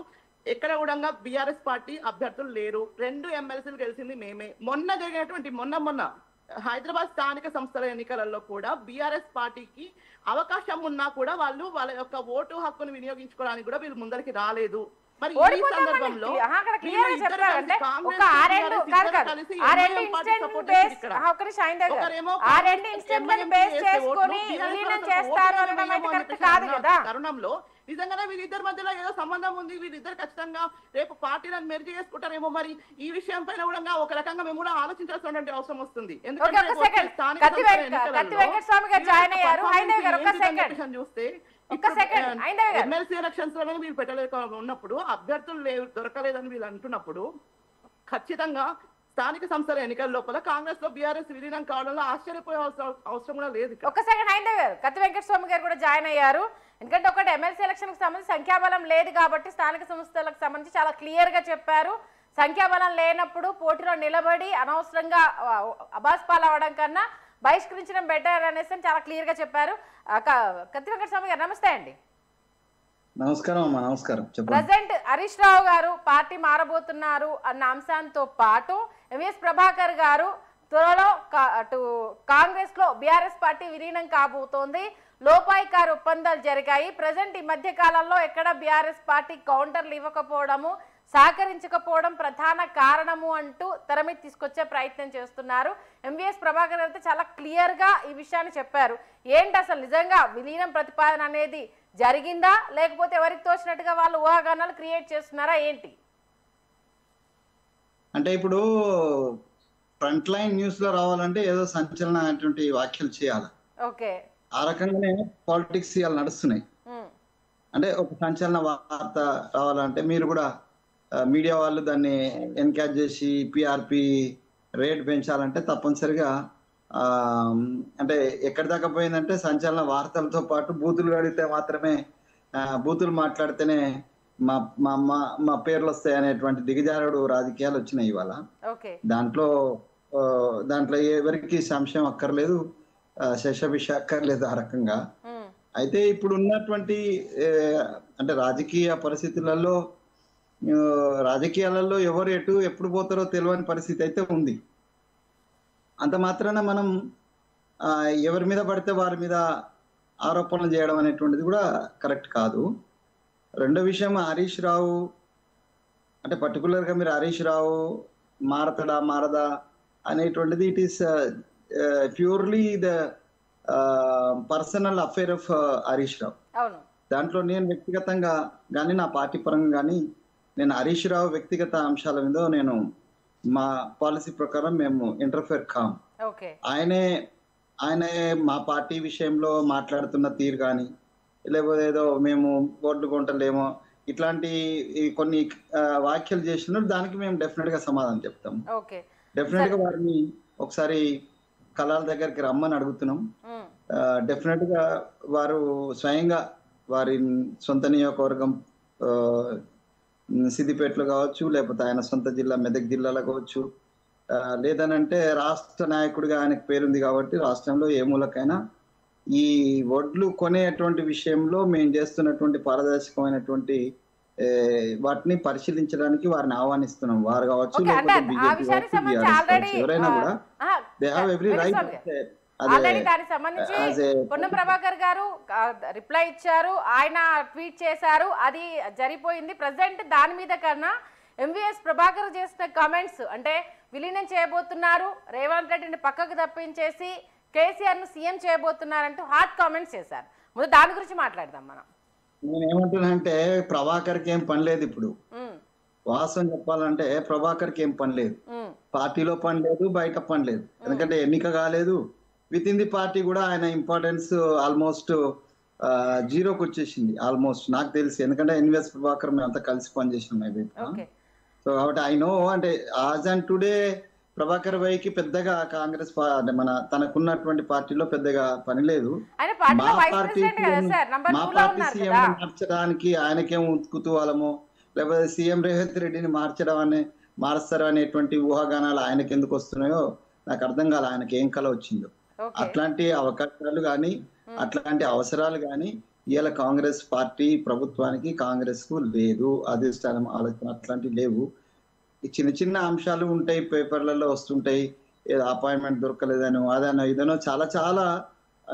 ఎక్కడ కూడా బీఆర్ఎస్ పార్టీ అభ్యర్థులు లేరు. 2 ఎమ్మెల్సీలు గెలిచింది మేమే. మొన్న జరిగినటువంటి మొన్న హైదరాబాద్ స్థానిక సంస్థల ఎన్నికలలో కూడా బీఆర్ఎస్ పార్టీకి అవకాశం ఉన్నా కూడా వాళ్ళ యొక్క ఓటు హక్కును వినియోగించుకోవడానికి కూడా వీళ్ళు ముందరికి రాలేదు. మరి ఈ సందర్భంలో తరుణంలో నిజంగానే వీళ్ళిద్దరి మధ్యలో ఏదో సంబంధం ఉంది, వీళ్ళిద్దరు ఖచ్చితంగా రేపు పార్టీలను మెర్జ్ చేసుకుంటారేమో, మరి ఈ విషయం పైన కూడా ఒక రకంగా మేము కూడా ఆలోచించాల్సినటువంటి అవసరం వస్తుంది. చూస్తే ఎమ్మెల్సీ ఎలక్షన్స్ లోనే వీళ్ళు పెట్టలేక ఉన్నప్పుడు, అభ్యర్థులు దొరకలేదని వీళ్ళు అంటున్నప్పుడు, ఖచ్చితంగా స్థానిక సంస్థల ఎన్నికల లోపల కాంగ్రెస్ లో బీఆర్ఎస్ విలీనం కావడంలో ఆశ్చర్యపోయే అవసరం కూడా లేదు. ఒక్క సెకండ్ హైందవ్ గారు, కత్తి వెంకటస్వామి గారు కూడా జాయిన్ అయ్యారు. ఎందుకంటే ఒకటి ఎమ్మెల్సీ ఎలక్షన్ కి సంబంధించి సంఖ్యాబలం లేదు కాబట్టి స్థానిక సంస్థలకు సంబంధించి చాలా క్లియర్ గా చెప్పారు. సంఖ్యాబలం లేనప్పుడు పోటీలో నిలబడి అనవసరంగా అబాస్పాలు అవడం కన్నా బహిష్కరించడం బెటర్ అనేసి చాలా క్లియర్ గా చెప్పారు. కత్తి వెంకటస్వామి గారు నమస్తే అండి. నమస్కారం అమ్మా. నమస్కారం. ప్రెసిడెంట్ హరీష్ రావు గారు పార్టీ మారబోతున్నారు అన్న అంశంతో పాటు ఎంవీఎస్ ప్రభాకర్ గారు త్వరలో అటు కాంగ్రెస్ లో బీఆర్ఎస్ పార్టీ విలీనం కాబోతోంది, లోపాయికారు ఒప్పందాలు జరిగాయి, ప్రజెంట్ ఈ మధ్య కాలంలో ఎక్కడ బీఆర్ఎస్ పార్టీ కౌంటర్లు ఇవ్వకపోవడము, సహకరించకపోవడం ప్రధాన కారణము అంటూ తెర మీద తీసుకొచ్చే ప్రయత్నం చేస్తున్నారు. ఎంవీఎస్ ప్రభాకర్ అయితే చాలా క్లియర్ గా ఈ విషయాన్ని చెప్పారు. ఏంటి అసలు నిజంగా విలీనం ప్రతిపాదన అనేది జరిగిందా, లేకపోతే ఎవరికి తోచినట్టుగా వాళ్ళు ఊహాగానాలు క్రియేట్ చేస్తున్నారా ఏంటి? అంటే ఇప్పుడు ఫ్రంట్ లైన్ న్యూస్ లో రావాలంటే ఏదో సంచలనమైనటువంటి వ్యాఖ్యలు చేయాలి. ఓకే, ఆ రకంగానే పాలిటిక్స్ ఇవాళ నడుస్తున్నాయి. అంటే ఒక సంచలన వార్త రావాలంటే మీరు కూడా మీడియా వాళ్ళు దాన్ని ఎన్కరేజ్ చేసి పిఆర్పి రేట్ పెంచాలంటే తప్పనిసరిగా అంటే ఎక్కడి దాకా పోయిందంటే సంచలన వార్తలతో పాటు బూతులు కడితే మాత్రమే, బూతులు మాట్లాడితేనే మా మా మా పేర్లు వస్తాయి అనేటువంటి దిగజారుడు రాజకీయాలు వచ్చినాయి ఇవాళ. దాంట్లో ఎవరికి సంశయం అక్కర్లేదు, శశభిష అక్కర్లేదు ఆ రకంగా. అయితే ఇప్పుడు ఉన్నటువంటి అంటే రాజకీయ పరిస్థితులలో, రాజకీయాలలో ఎవరు ఎప్పుడు పోతారో తెలియని పరిస్థితి అయితే ఉంది. అంత మాత్రాన మనం ఎవరి మీద పడితే వారి మీద ఆరోపణలు చేయడం అనేటువంటిది కూడా కరెక్ట్ కాదు. రెండో విషయం, హరీష్ రావు అంటే పర్టికులర్గా మీరు హరీష్ రావు మారతడా మారదా అనేటువంటిది it is purely the personal affair of Harish Rao. దాంట్లో నేను వ్యక్తిగతంగా కానీ నా పార్టీ పరంగా కానీ నేను హరీష్ రావు వ్యక్తిగత అంశాల మీద నేను మా పాలసీ ప్రకారం మేము ఇంటర్ఫేర్ కాం. ఆయనే మా పార్టీ విషయంలో మాట్లాడుతున్న తీరు కానీ, లేకపోతే ఏదో మేము ఓట్లు కొంటలేమో ఇట్లాంటి కొన్ని వ్యాఖ్యలు చేసినప్పుడు దానికి మేము డెఫినెట్ గా సమాధానం చెప్తాం. డెఫినెట్ గా వారిని ఒకసారి కళాల దగ్గరికి రమ్మని అడుగుతున్నాం. డెఫినెట్ గా వారు స్వయంగా వారి సొంత నియోజకవర్గం సిద్దిపేటలో కావచ్చు, లేకపోతే ఆయన సొంత జిల్లా మెదక్ జిల్లాలో కావచ్చు, లేదనంటే రాష్ట్ర నాయకుడిగా ఆయనకు పేరుంది కాబట్టి రాష్ట్రంలో ఏ మూలకైనా ఈ వడ్లు కొనేటువంటి విషయంలో మేము చేస్తున్నటువంటి పారదర్శకమైనటువంటి వాటిని పరిశీలించడానికి వారిని ఆహ్వానిస్తున్నాం. వారు కావచ్చు, లేకపోతే బీజేపీ కావచ్చు, ఎవరైనా కూడా they have every right. Already దానికి సంబంధించి పొన్నం ప్రభాకర్ గారు రిప్లై ఇచ్చారు, ఆయన ట్వీట్ చేశారు, అది జరిగిపోయింది. ప్రెసిడెంట్ దాని మీద కన్నా ఎంవీఎస్ ప్రభాకర్ చేసిన కామెంట్స్ అంటే విలీనం చేయబోతున్నారు, రేవంత్ రెడ్డిని పక్కకు తప్పించేసి కేసీఆర్ ను సీఎం చేయబోతున్నారంటూ హాట్ కామెంట్స్ చేశారు. ముందు దాని గురించి మాట్లాడదాం మనం. నేను ఏమంటున్నానంటే ప్రభాకర్కి ఏం పని లేదు. ఇప్పుడు వాస్తవం చెప్పాలంటే ప్రభాకర్కి ఏం పని లేదు, పార్టీలో పని లేదు, బయట పని లేదు. ఎందుకంటే ఎన్నిక కాలేదు. విత్ ఇన్ ది పార్టీ కూడా ఆయన ఇంపార్టెన్స్ ఆల్మోస్ట్ జీరోకి వచ్చేసింది ఆల్మోస్ట్, నాకు తెలిసి. ఎందుకంటే ఎన్వీఎస్ ప్రభాకర్ మేము అంతా కలిసి పనిచేసినాం వైపు. సో కాబట్టి ఐ నో, అంటే ఆజ్ అండ్ టుడే ప్రభాకర్ వైకి పెద్దగా కాంగ్రెస్ అంటే మన తనకున్నటువంటి పార్టీలో పెద్దగా పని లేదు. మా పార్టీ సీఎం మార్చడానికి ఆయనకేం కుతూహలమో, లేకపోతే సీఎం రేవంత్ రెడ్డిని మారుస్తారు అనేటువంటి ఊహాగానాలు ఆయనకి ఎందుకు వస్తున్నాయో నాకు అర్థం కాలే. ఆయనకి ఏం కళ వచ్చిందో. అట్లాంటి అవకాశాలు కానీ అట్లాంటి అవసరాలు కానీ ఇవాళ కాంగ్రెస్ పార్టీ ప్రభుత్వానికి కాంగ్రెస్ కు లేదు. అధిష్టానం ఆలోచన అట్లాంటివి లేవు. చిన్న చిన్న అంశాలు ఉంటాయి, పేపర్లలో వస్తుంటాయి, ఏదో అపాయింట్మెంట్ దొరకలేదనో అదనో ఇదనో చాలా చాలా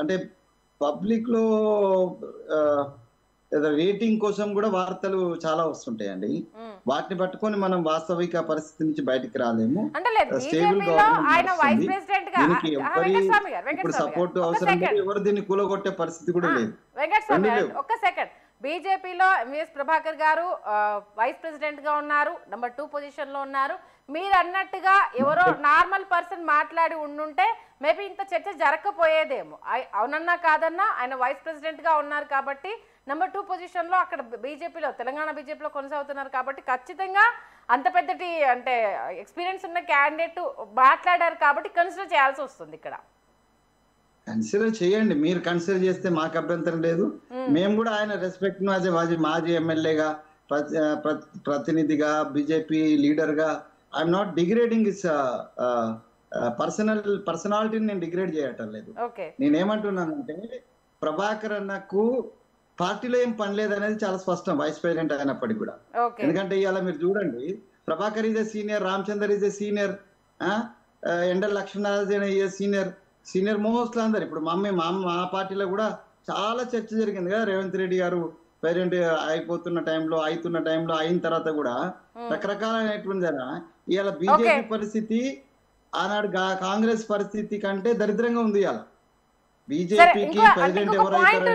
అంటే పబ్లిక్ లో రేటింగ్ కోసం కూడా వార్తలు చాలా వస్తుంటాయండి. వాటిని పట్టుకొని మనం వాస్తవిక పరిస్థితి నుంచి బయటికి రాలేము. స్టేబుల్ గవర్నమెంట్ దీనికి ఇప్పుడు సపోర్ట్ అవసరం లేదు, ఎవరు దీన్ని కూలగొట్టే పరిస్థితి కూడా లేదు. బీజేపీలో ఎంవీఎస్ ప్రభాకర్ గారు వైస్ ప్రెసిడెంట్గా ఉన్నారు, నెంబర్ 2 పొజిషన్లో ఉన్నారు. మీరు అన్నట్టుగా ఎవరో నార్మల్ పర్సన్ మాట్లాడి ఉండుంటే మేబీ ఇంత చర్చ జరగకపోయేదేమో. అవునన్నా కాదన్నా ఆయన వైస్ ప్రెసిడెంట్గా ఉన్నారు కాబట్టి నెంబర్ 2 పొజిషన్లో అక్కడ బీజేపీలో, తెలంగాణ బీజేపీలో కొనసాగుతున్నారు కాబట్టి ఖచ్చితంగా అంత పెద్దటి అంటే ఎక్స్పీరియన్స్ ఉన్న క్యాండిడేట్ మాట్లాడారు కాబట్టి కన్సిడర్ చేయాల్సి వస్తుంది ఇక్కడ. కన్సిడర్ చేయండి, మీరు కన్సిడర్ చేస్తే మాకు అభ్యంతరం లేదు. మేము కూడా ఆయన రెస్పెక్ట్ మాజీ ఎమ్మెల్యేగా, ప్రతినిధిగా, బీజేపీ లీడర్గా ఐఎమ్ నాట్ డిగ్రేడింగ్ ఇస్ పర్సనాలిటీని నేను డిగ్రేడ్ చేయటం లేదు. నేనేమంటున్నానంటే ప్రభాకర్ అన్నకు పార్టీలో ఏం పని లేదనేది చాలా స్పష్టం, వైస్ ప్రెసిడెంట్ అయినప్పటికీ కూడా. ఎందుకంటే ఇవాళ మీరు చూడండి, Prabhakar is a senior, Ramachandar is a senior, Endala Lakshminarayana is senior most అందరు. ఇప్పుడు మా పార్టీలో కూడా చాలా చర్చ జరిగింది కదా, రేవంత్ రెడ్డి గారు ప్రెసిడెంట్ అవుతున్న టైంలో అయిన తర్వాత కూడా రకరకాలైనటువంటి ఇవాళ బీజేపీ పరిస్థితి ఆనాడు కాంగ్రెస్ పరిస్థితి కంటే దరిద్రంగా ఉంది. ఇవాళ బీజేపీకి ప్రెసిడెంట్ ఎవరైతే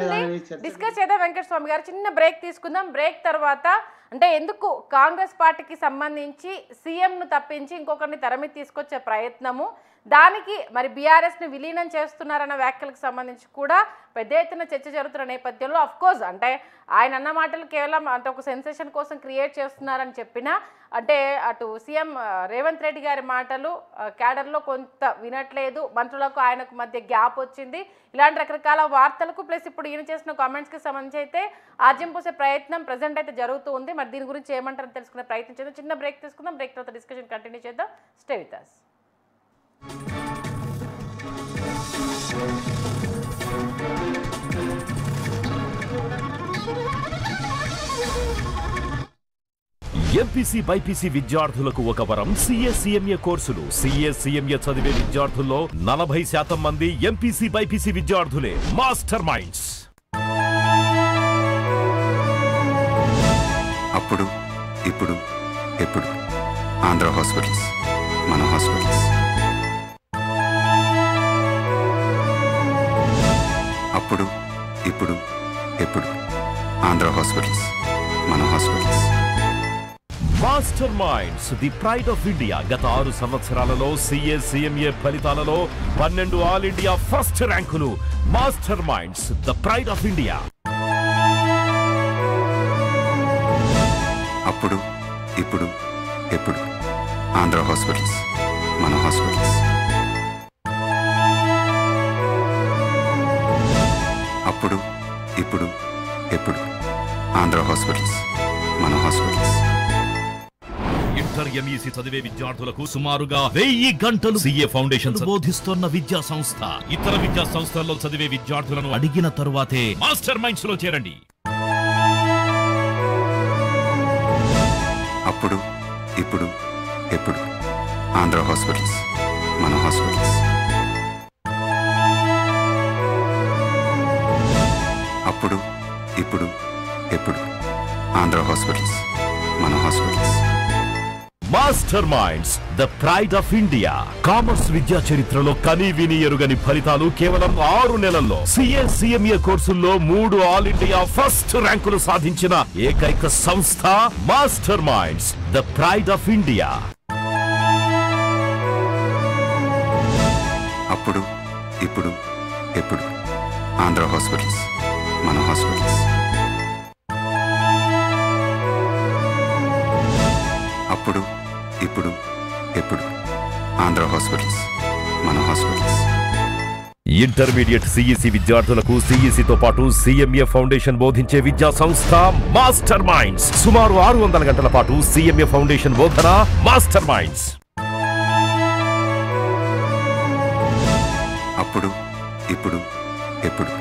డిస్కస్ చేద్దాం వెంకటస్వామి గారు. చిన్న బ్రేక్ తీసుకుందాం. బ్రేక్ తర్వాత అంటే ఎందుకు కాంగ్రెస్ పార్టీకి సంబంధించి సీఎంను తప్పించి ఇంకొకరిని తెరమి తీసుకొచ్చే ప్రయత్నము, దానికి మరి బీఆర్ఎస్ని విలీనం చేస్తున్నారన్న వ్యాఖ్యలకు సంబంధించి కూడా పెద్ద ఎత్తున చర్చ జరుగుతున్న నేపథ్యంలో అఫ్కోర్స్ అంటే ఆయన అన్న మాటలు కేవలం అంటే ఒక సెన్సేషన్ కోసం క్రియేట్ చేస్తున్నారని చెప్పినా, అంటే అటు సీఎం రేవంత్ రెడ్డి గారి మాటలు క్యాడర్లో కొంత వినట్లేదు, మంత్రులకు ఆయనకు మధ్య గ్యాప్ వచ్చింది, ఇలాంటి రకరకాల వార్తలకు ప్లస్ ఇప్పుడు ఈయన చేసిన కామెంట్స్కి సంబంధించి అయితే ఆజ్యం పోసే ప్రయత్నం ప్రజెంట్ అయితే జరుగుతూ ఉంది. మరి దీని గురించి ఏమంటారో తెలుసుకునే ప్రయత్నం చేద్దాం. చిన్న బ్రేక్ తీసుకుందాం. బ్రేక్ తర్వాత డిస్కషన్ కంటిన్యూ చేద్దాం. Stay with us. MPC BiPC విద్యార్థులకు ఒక వరం CA/CMA కోర్సులు. CA/CMA చదివే విద్యార్థుల్లో 40% మంది ఎంపీసీ బైపీసీ విద్యార్థులే మాస్టర్ మైండ్స్. అప్పుడు ఇప్పుడు ఎప్పుడు ఆంధ్ర హాస్పిటల్స్, మన హాస్పిటల్స్. అప్పుడు ఇప్పుడు ఎప్పుడు ఆంధ్ర హాస్పిటల్స్, మన hospitals. Master minds the pride of India. గత 6 సంవత్సరాలలో CA/CMA ఫలితాలలో 12 ఆల్ ఇండియా ఫస్ట్ ర్యాంకులు. Master minds the pride of India. అప్పుడు ఇప్పుడు ఎప్పుడు ఆంధ్ర హాస్పిటల్స్, మన హాస్పిటల్స్. అప్పుడు ఇప్పుడు ఎప్పుడు ఆంధ్ర హాస్పిటల్స్, మన హాస్పిటల్స్. ఇంటర్ ఎంఈసీ చదివే విద్యార్థులకు సుమారుగా 1000 గంటలు CA ఫౌండేషన్ బోధిస్తున్న విద్యా సంస్థ. ఇతర విద్యా సంస్థల్లో చదివే విద్యార్థులను అడిగిన తరువాతే మాస్టర్ మైండ్స్ లో చేరండి. అప్పుడు ఇప్పుడు ఎప్పుడు ఆంధ్ర హాస్పిటల్స్, మన హాస్పిటల్స్. అప్పుడు ఇప్పుడు ఎప్పుడు ఆంధ్ర హాస్పిటల్స్, మన hospitals. Master minds the pride of India. Commerce విద్యా చరిత్రలో కని విని ఎరుగని ఫలితాలు కేవలం 6 నెలల్లో. CA/CMA కోర్సుల్లో 3 ఆల్ ఇండియా ఫస్ట్ ర్యాంకులు సాధించిన ఏకైక సంస్థ master minds the pride of India. అప్పుడు ఇప్పుడు ఎప్పుడు ఆంధ్ర హాస్పిటల్స్, మన హాస్పిటల్స్. అప్పుడు ఇప్పుడు ఎప్పుడు ఆంధ్ర హాస్పిటల్స్, మన హాస్పిటల్స్. ఇంటర్మీడియట్ CEC విద్యార్థులకు CEC తో పాటు CMA ఫౌండేషన్ బోధించే విద్యా సంస్థ మాస్టర్ మైండ్స్. సుమారు 600 గంటల పాటు CMA ఫౌండేషన్ బోధన మాస్టర్ మైండ్స్. అప్పుడు ఇప్పుడు ఎప్పుడు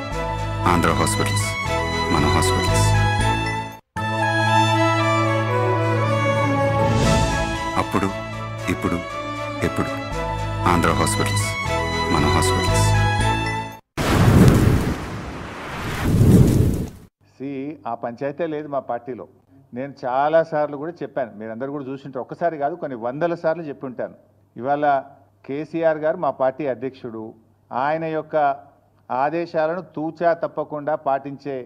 ఆంధ్ర హాస్పిటల్స్, మన హాస్పిటల్స్. అప్పుడు ఇప్పుడు ఎప్పుడు ఆంధ్ర హాస్పిటల్స్, మన హాస్పిటల్స్. ఆ పంచాయతీ లేదు మా పార్టీలో. నేను చాలా సార్లు కూడా చెప్పాను, మీరందరూ కూడా చూసింటారు, ఒక్కసారి కాదు కొన్ని 100 సార్లు చెప్పి ఉంటాను. ఇవాళ కేసీఆర్ గారు మా పార్టీ అధ్యక్షుడు, ఆయన యొక్క ఆదేశాలను తూచా తప్పకుండా పాటించే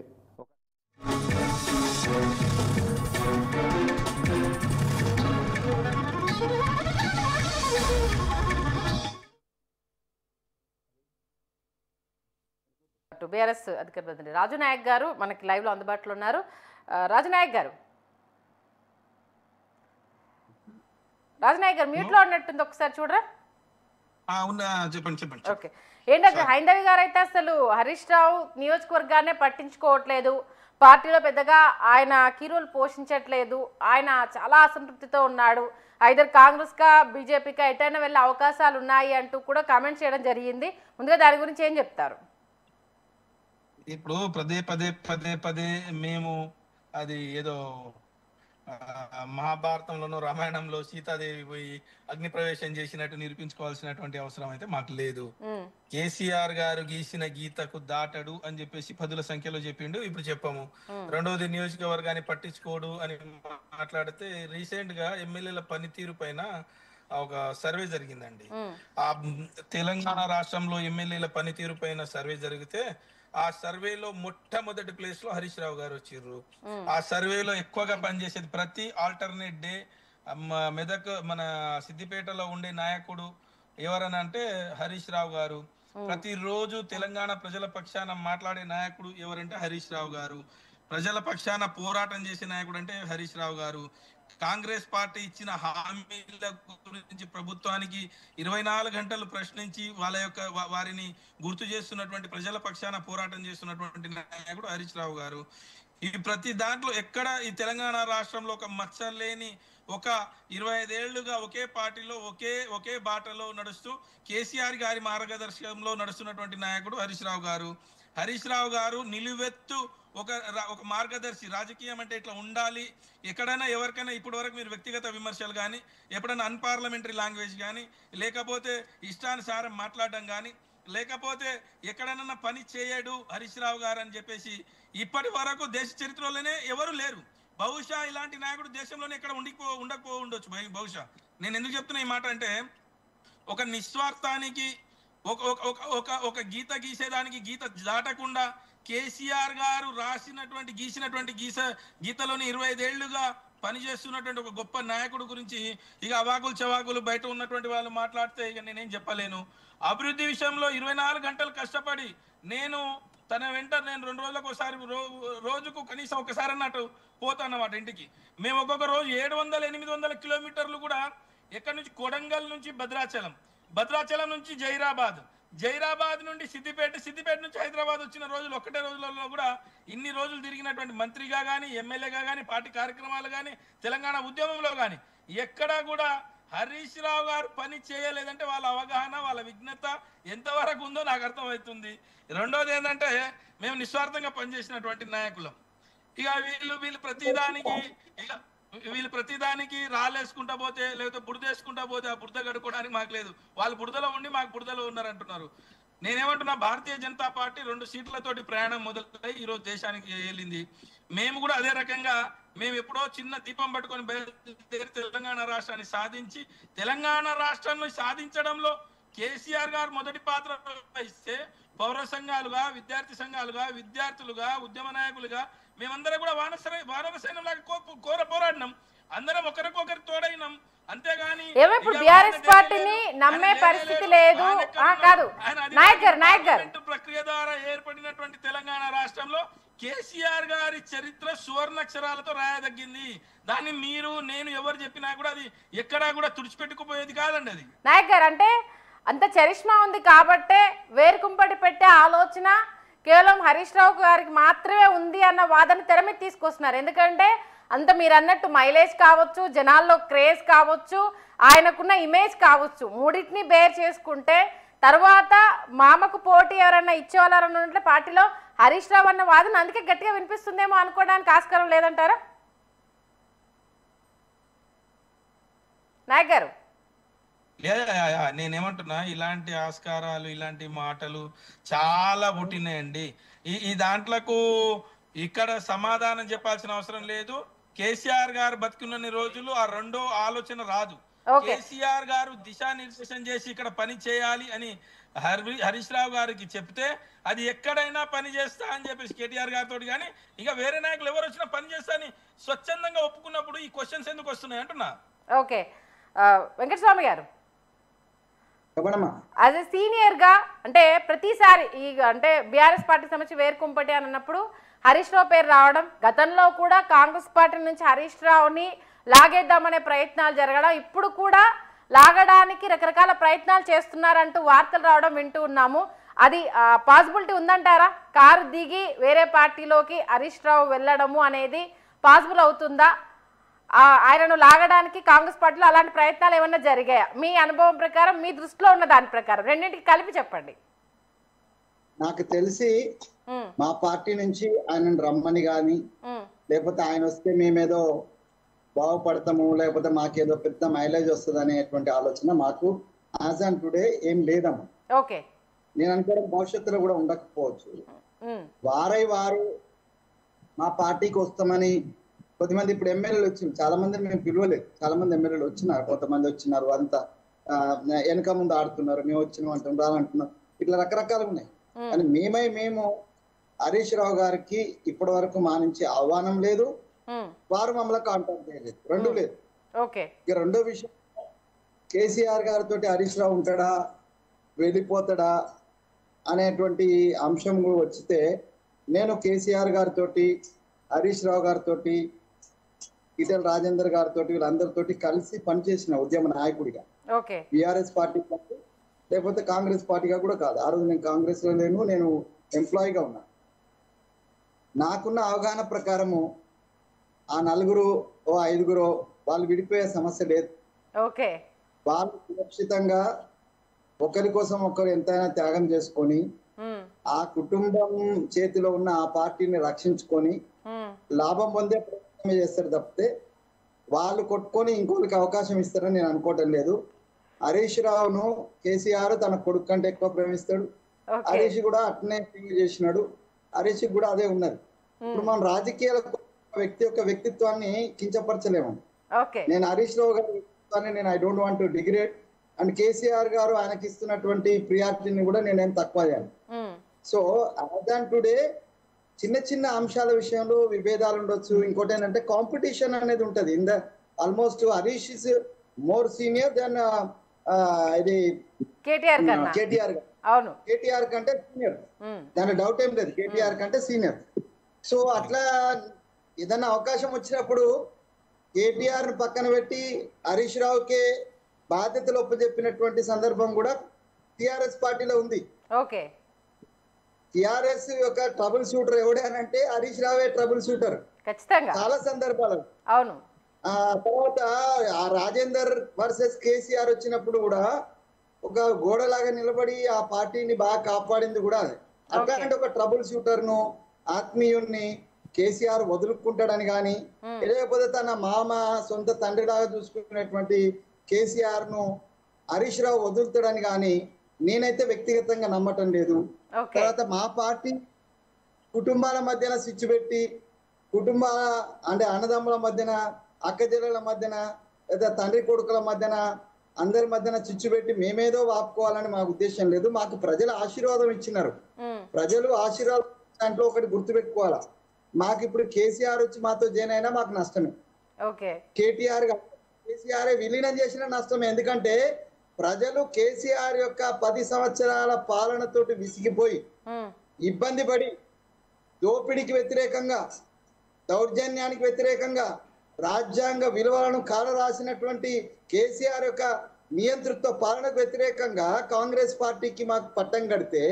అటు బీఆర్ఎస్ అధికార ప్రతినిధి రాజు నాయక్ గారు మనకి లైవ్లో అందుబాటులో ఉన్నారు. రాజు నాయక్ గారు మ్యూట్లో ఉన్నట్టుంది, ఒకసారి చూడరా. చెప్పండి. ఓకే, ఏంటంటే హైందవి గారు అయితే అసలు హరీష్ రావు నియోజకవర్గాన్ని పట్టించుకోవట్లేదు, పార్టీలో పెద్దగా ఆయన కీ రోల్ పోషించట్లేదు, ఆయన చాలా అసంతృప్తితో ఉన్నాడు, ఐదర్ కాంగ్రెస్కా బీజేపీకా ఎటైనా వెళ్ళే అవకాశాలు ఉన్నాయి అంటూ కూడా కామెంట్ చేయడం జరిగింది. ముందుగా దాని గురించి ఏం చెప్తారు? ఇప్పుడు పదే మేము అది ఏదో మహాభారతంలోనూ రామాయణంలో సీతాదేవి పోయి అగ్ని ప్రవేశం చేసినట్టు నిరూపించుకోవాల్సినటువంటి అవసరం అయితే మాకు లేదు. కేసీఆర్ గారు గీసిన గీతకు దాటడు అని చెప్పేసి పదుల సంఖ్యలో చెప్పిండు, ఇప్పుడు చెప్పాము. రెండవది నియోజకవర్గాన్ని పట్టించుకోడు అని మాట్లాడితే రీసెంట్ గా ఎమ్మెల్యేల పనితీరు పైన ఒక సర్వే జరిగిందండి. ఆ తెలంగాణ రాష్ట్రంలో ఎమ్మెల్యేల పనితీరు పైన సర్వే జరిగితే ఆ సర్వేలో మొట్టమొదటి ప్లేస్ లో హరీష్ రావు గారు వచ్చిర్రు. ఆ సర్వేలో ఎక్కువగా పనిచేసేది ప్రతి ఆల్టర్నేట్ డే మెదక్ మన సిద్దిపేటలో ఉండే నాయకుడు ఎవరని అంటే హరీష్ రావు గారు. ప్రతిరోజు తెలంగాణ ప్రజల పక్షాన మాట్లాడే నాయకుడు ఎవరంటే హరీష్ రావు గారు. ప్రజల పక్షాన పోరాటం చేసే నాయకుడు అంటే హరీష్ రావు గారు. కాంగ్రెస్ పార్టీ ఇచ్చిన హామీల గురించి ప్రభుత్వానికి 24 గంటలు ప్రశ్నించి వారిని గుర్తు చేస్తున్నటువంటి ప్రజల పక్షాన పోరాటం చేస్తున్నటువంటి నాయకుడు హరీష్ రావు గారు. ఈ ప్రతి దాంట్లో ఎక్కడ ఈ తెలంగాణ రాష్ట్రంలో ఒక మచ్చలేని ఒక 25 ఏళ్లుగా ఒకే పార్టీలో ఒకే బాటలో నడుస్తూ కేసీఆర్ గారి మార్గదర్శకంలో నడుస్తున్నటువంటి నాయకుడు హరీష్ రావు గారు. హరీష్ రావు గారు నిలువెత్తు ఒక మార్గదర్శి. రాజకీయం అంటే ఇట్లా ఉండాలి. ఎక్కడైనా ఎవరికైనా ఇప్పటి వరకు మీరు వ్యక్తిగత విమర్శలు కానీ, ఎప్పుడైనా అన్పార్లమెంటరీ లాంగ్వేజ్ కానీ, లేకపోతే ఇష్టానుసారం మాట్లాడడం కానీ, లేకపోతే ఎక్కడైనా పని చేయడు హరీష్ రావు గారు అని చెప్పేసి ఇప్పటి వరకు దేశ చరిత్రలోనే ఎవరు లేరు. బహుశా ఇలాంటి నాయకుడు దేశంలోనే ఎక్కడ ఉండకపోవచ్చు. బహుశా నేను ఎందుకు చెప్తున్నా ఈ మాట అంటే, ఒక నిస్వార్థానికి ఒక గీత గీసేదానికి గీత దాటకుండా కేసీఆర్ గారు గీసినటువంటి గీతలోని 25 ఏళ్లుగా పనిచేస్తున్నటువంటి ఒక గొప్ప నాయకుడు గురించి ఇక అవాకులు చవాకులు బయట ఉన్నటువంటి వాళ్ళు మాట్లాడితే ఇక నేనేం చెప్పలేను. అభివృద్ధి విషయంలో 24 గంటలు కష్టపడి నేను తన వెంట నేను 2 రోజులకు ఒకసారి రోజుకు కనీసం ఒకసారి అన్నట్టు పోతాన్నమాట ఇంటికి. మేము ఒక్కొక్క రోజు 700-800 కిలోమీటర్లు కూడా ఎక్కడి నుంచి కొడంగల్ నుంచి భద్రాచలం నుంచి జైరాబాద్ నుండి సిద్దిపేట నుంచి హైదరాబాద్ వచ్చిన రోజులు ఒక్కటే రోజులలో కూడా ఇన్ని రోజులు తిరిగినటువంటి మంత్రిగా కానీ, ఎమ్మెల్యేగా కానీ, పార్టీ కార్యక్రమాలు కానీ, తెలంగాణ ఉద్యమంలో కానీ ఎక్కడా కూడా హరీష్ రావు గారు పని చేయలేదంటే వాళ్ళ అవగాహన, వాళ్ళ విజ్ఞత ఎంతవరకు ఉందో నాకు అర్థమవుతుంది. రెండోది ఏంటంటే మేము నిస్వార్థంగా పనిచేసినటువంటి నాయకులం. ఇక వీళ్ళు ప్రతిదానికి రాలేసుకుంటా పోతే, లేకపోతే బురదేసుకుంటా పోతే ఆ బురద కడుక్కోవడానికి మాకు లేదు. వాళ్ళు బురదలో ఉండి మాకు బురదలో ఉన్నారంటున్నారు. నేనేమంటున్నా, భారతీయ జనతా పార్టీ 2 సీట్లతోటి ప్రయాణం మొదలై ఈరోజు దేశానికి వెళ్ళింది. మేము కూడా అదే రకంగా మేము ఎప్పుడో చిన్న దీపం పట్టుకొని బయలుదేరి తెలంగాణ రాష్ట్రాన్ని సాధించి, తెలంగాణ రాష్ట్రాన్ని సాధించడంలో కేసీఆర్ గారు మొదటి పాత్ర వహిస్తే పౌర సంఘాలుగా, విద్యార్థి సంఘాలుగా, విద్యార్థులుగా, ఉద్యమ నాయకులుగా మేమందరం కూడా వానర సైన్యంలాగా పోరాడినాం. అందరం ఒకరికొకరు తోడైనాం. అంతేగాని ఇప్పుడు బీఆర్ఎస్ పార్టీని నమ్మే పరిస్థితి లేదు. కాదు నాయక్ గారు, ప్రక్రియ ద్వారా ఏర్పడినటువంటి తెలంగాణ రాష్ట్రంలో కేసీఆర్ గారి చరిత్ర సువర్ణాక్షరాలతో రాయదగ్గింది. దాన్ని మీరు నేను ఎవరు చెప్పినా కూడా అది ఎక్కడా కూడా తుడిచిపెట్టుకుపోయేది కాదండి. అది నాయక్ గారు అంటే అంత చరిష్మా ఉంది కాబట్టే వేరుకుంపటి పెట్టే ఆలోచన కేవలం హరీష్ రావు గారికి మాత్రమే ఉంది అన్న వాదన తెర మీద తీసుకొస్తున్నారు. ఎందుకంటే అంత మీరు అన్నట్టు మైలేజ్ కావచ్చు, జనాల్లో క్రేజ్ కావచ్చు, ఆయనకున్న ఇమేజ్ కావచ్చు, మూడింటిని బేర్ చేసుకుంటే తర్వాత మామకు పోటీ ఎవరన్నా ఇచ్చేవాళ్ళన్న పార్టీలో హరీష్ రావు అన్న వాదన అందుకే గట్టిగా వినిపిస్తుందేమో అనుకోవడానికి ఆస్కారం లేదంటారా నాయక్ గారు? నేనేమంటున్నా, ఇలాంటి ఆస్కారాలు, ఇలాంటి మాటలు చాలా పుట్టినాయండి. ఈ దాంట్లకు ఇక్కడ సమాధానం చెప్పాల్సిన అవసరం లేదు. కేసీఆర్ గారు బతికున్న రోజులు ఆ రెండో ఆలోచన రాదు. కేసీఆర్ గారు దిశానిర్దేశం చేసి ఇక్కడ పని చేయాలి అని హరీష్ రావు గారికి చెప్తే అది ఎక్కడైనా పని చేస్తా అని చెప్పేసి కేటీఆర్ గారితో కానీ ఇంకా వేరే నాయకులు ఎవరు వచ్చినా పని చేస్తా అని స్వచ్ఛందంగా ఒప్పుకున్నప్పుడు ఈ క్వశ్చన్స్ ఎందుకు వస్తున్నాయి అంటున్నా. ఓకే, వెంకటస్వామి గారు, చెప్పడమ్మా. యాజ్ ఎ సీనియర్ గా అంటే ప్రతిసారి ఈ అంటే బీఆర్ఎస్ పార్టీ సంబంధించి వేరుకుంపటి అని అన్నప్పుడు హరీష్ రావు పేరు రావడం, గతంలో కూడా కాంగ్రెస్ పార్టీ నుంచి హరీష్ రావుని లాగేద్దామనే ప్రయత్నాలు జరగడం, ఇప్పుడు కూడా లాగడానికి రకరకాల ప్రయత్నాలు చేస్తున్నారంటూ వార్తలు రావడం వింటూ ఉన్నాము. అది పాసిబిలిటీ ఉందంటారా? కారు దిగి వేరే పార్టీలోకి హరీష్ రావు వెళ్ళడము అనేది పాసిబుల్ అవుతుందా? ఆయనను లాగడానికి కాంగ్రెస్ పార్టీలో అలాంటి ప్రయత్నాలు ఏమన్నా జరిగాయా? మీ అనుభవం ప్రకారం, మీ దృష్టిలో ఉన్న దాని ప్రకారం రెండింటికి కలిపి చెప్పండి. నాకు తెలిసి మా పార్టీ నుంచి ఆయన రమ్మని కానీ, లేకపోతే ఆయన వస్తే మేమేదో బాగుపడతాము, లేకపోతే మాకేదో పెద్ద మైలేజ్ వస్తుంది అనేటువంటి ఆలోచన మాకు యాజ్ ఆన్ టుడే ఏం లేదమ్మా. ఓకే, నేను అనుకోవడం భవిష్యత్తులో కూడా ఉండకపోవచ్చు. వారు మా పార్టీకి వస్తామని కొద్దిమంది ఇప్పుడు ఎమ్మెల్యేలు వచ్చింది, చాలా మంది మేము పిలవలేదు, చాలా మంది ఎమ్మెల్యేలు వచ్చినారు, కొంతమంది వచ్చినారు, అంతా వెనక ముందు ఆడుతున్నారు, మేము వచ్చినాం అంటున్నాం, రానంటున్నాం, ఇట్లా రకరకాలు ఉన్నాయి. కానీ మేము హరీష్ రావు గారికి ఇప్పటి వరకు మా నుంచి ఆహ్వానం లేదు, వారు మమ్మల్ని కాంటాక్ట్ చేయలేదు, రెండు లేదు. ఇక రెండో విషయం, కేసీఆర్ గారితో హరీష్ రావు ఉంటాడా వెళ్ళిపోతాడా అనేటువంటి అంశం వచ్చితే, నేను కేసీఆర్ గారితో, హరీష్ రావు గారితో, ఈటెల రాజేందర్ గారితో, వీళ్ళందరితోటి కలిసి పనిచేసిన ఉద్యమ నాయకుడిగా, బీఆర్ఎస్ పార్టీ కాదు, లేకపోతే కాంగ్రెస్ పార్టీగా కూడా కాదు. ఆ రోజు నేను కాంగ్రెస్ లో లేను, నేను ఎంప్లాయీగా ఉన్నా. నాకున్న అవగాహన ప్రకారము ఆ 4 ఓ 5 వాళ్ళు విడిపోయే సమస్య లేదు. వాళ్ళు సురక్షితంగా ఒకరి కోసం ఒకరు ఎంతైనా త్యాగం చేసుకొని ఆ కుటుంబం చేతిలో ఉన్న ఆ పార్టీని రక్షించుకొని లాభం పొందే ప్రయత్నం చేస్తారు తప్పితే వాళ్ళు కొట్టుకొని ఇంకోరికి అవకాశం ఇస్తారని నేను అనుకోవటం లేదు. హరీష్ రావును కేసీఆర్ తన కొడుకు కంటే ఎక్కువ ప్రేమిస్తాడు, హరీష్ కూడా అట్నే చేసినాడు, హరీష్ కూడా అదే ఉన్నది. ఇప్పుడు మనం రాజకీయాల వ్యక్తి యొక్క వ్యక్తిత్వాన్ని కించపరచలేము. నేను హరీష్ రావు గారి వ్యక్తిత్వాన్ని నేను I don't want to degrade, and KCR గారు ఆయనకి ఇస్తున్నటువంటి ప్రియారిటీని కూడా నేనేం తక్కువ చేయాలి. సో యాజ్ టుడే చిన్న చిన్న అంశాల విషయంలో విభేదాలు ఉండొచ్చు. ఇంకోటి ఏంటంటే కాంపిటీషన్ అనేది ఉంటది. In the almost Harish is more senior than ఇది కేటీఆర్ కంటే సీనియర్, దాని డౌట్ ఏం లేదు, కేటీఆర్ కంటే సీనియర్. సో అట్లా ఏదైనా అవకాశం వచ్చినప్పుడు కేటీఆర్ ని పక్కన పెట్టి హరీష్ రావుకే బాధ్యతలు ఒప్పజెప్పినటువంటి సందర్భం కూడా టిఆర్ఎస్ పార్టీలో ఉంది. టిఆర్ఎస్ యొక్క ట్రబుల్ షూటర్ ఎవడే అని అంటే హరీష్ రావే ట్రబుల్ షూటర్ చాలా సందర్భాలు. అవును. తర్వాత ఆ రాజేందర్ వర్సెస్ కేసీఆర్ వచ్చినప్పుడు కూడా ఒక గోడలాగా నిలబడి ఆ పార్టీని బాగా కాపాడింది కూడా అది. అట్లాంటి ఒక ట్రబుల్ షూటర్ ను, ఆత్మీయుణ్ణి కేసీఆర్ వదులుకుంటాడని కానీ, లేకపోతే తన మామ సొంత తండ్రిలాగా చూసుకునేటువంటి కేసీఆర్ ను హరీష్ రావు వదులుతాడని కానీ నేనైతే వ్యక్తిగతంగా నమ్మటం లేదు. తర్వాత మా పార్టీ కుటుంబాల మధ్యన స్విచ్ పెట్టి, కుటుంబాల అంటే అన్నదమ్ముల మధ్యన, అక్క చెల్లెల మధ్యన, లేదా తండ్రి కొడుకుల మధ్యన, అందరి మధ్యన చిచ్చు పెట్టి మేమేదో వాపుకోవాలని మా ఉద్దేశం లేదు. మాకు ప్రజలు ఆశీర్వాదం ఇచ్చినారు. ప్రజలు ఆశీర్వాదం దాంట్లో ఒకటి గుర్తుపెట్టుకోవాలా, మాకు ఇప్పుడు కేసీఆర్ వచ్చి మాతో జాయిన్ అయినా మాకు నష్టమే. కేసీఆర్ విలీనం చేసిన నష్టమే. ఎందుకంటే ప్రజలు కేసీఆర్ యొక్క 10 సంవత్సరాల పాలనతోటి విసిగిపోయి, ఇబ్బంది పడి, దోపిడీకి వ్యతిరేకంగా, దౌర్జన్యానికి వ్యతిరేకంగా, రాజ్యాంగ విలువలను కాలరాసినటువంటి కేసీఆర్ యొక్క నియంతృత్వ పాలనకు వ్యతిరేకంగా కాంగ్రెస్ పార్టీకి మాకు పట్టం కడితే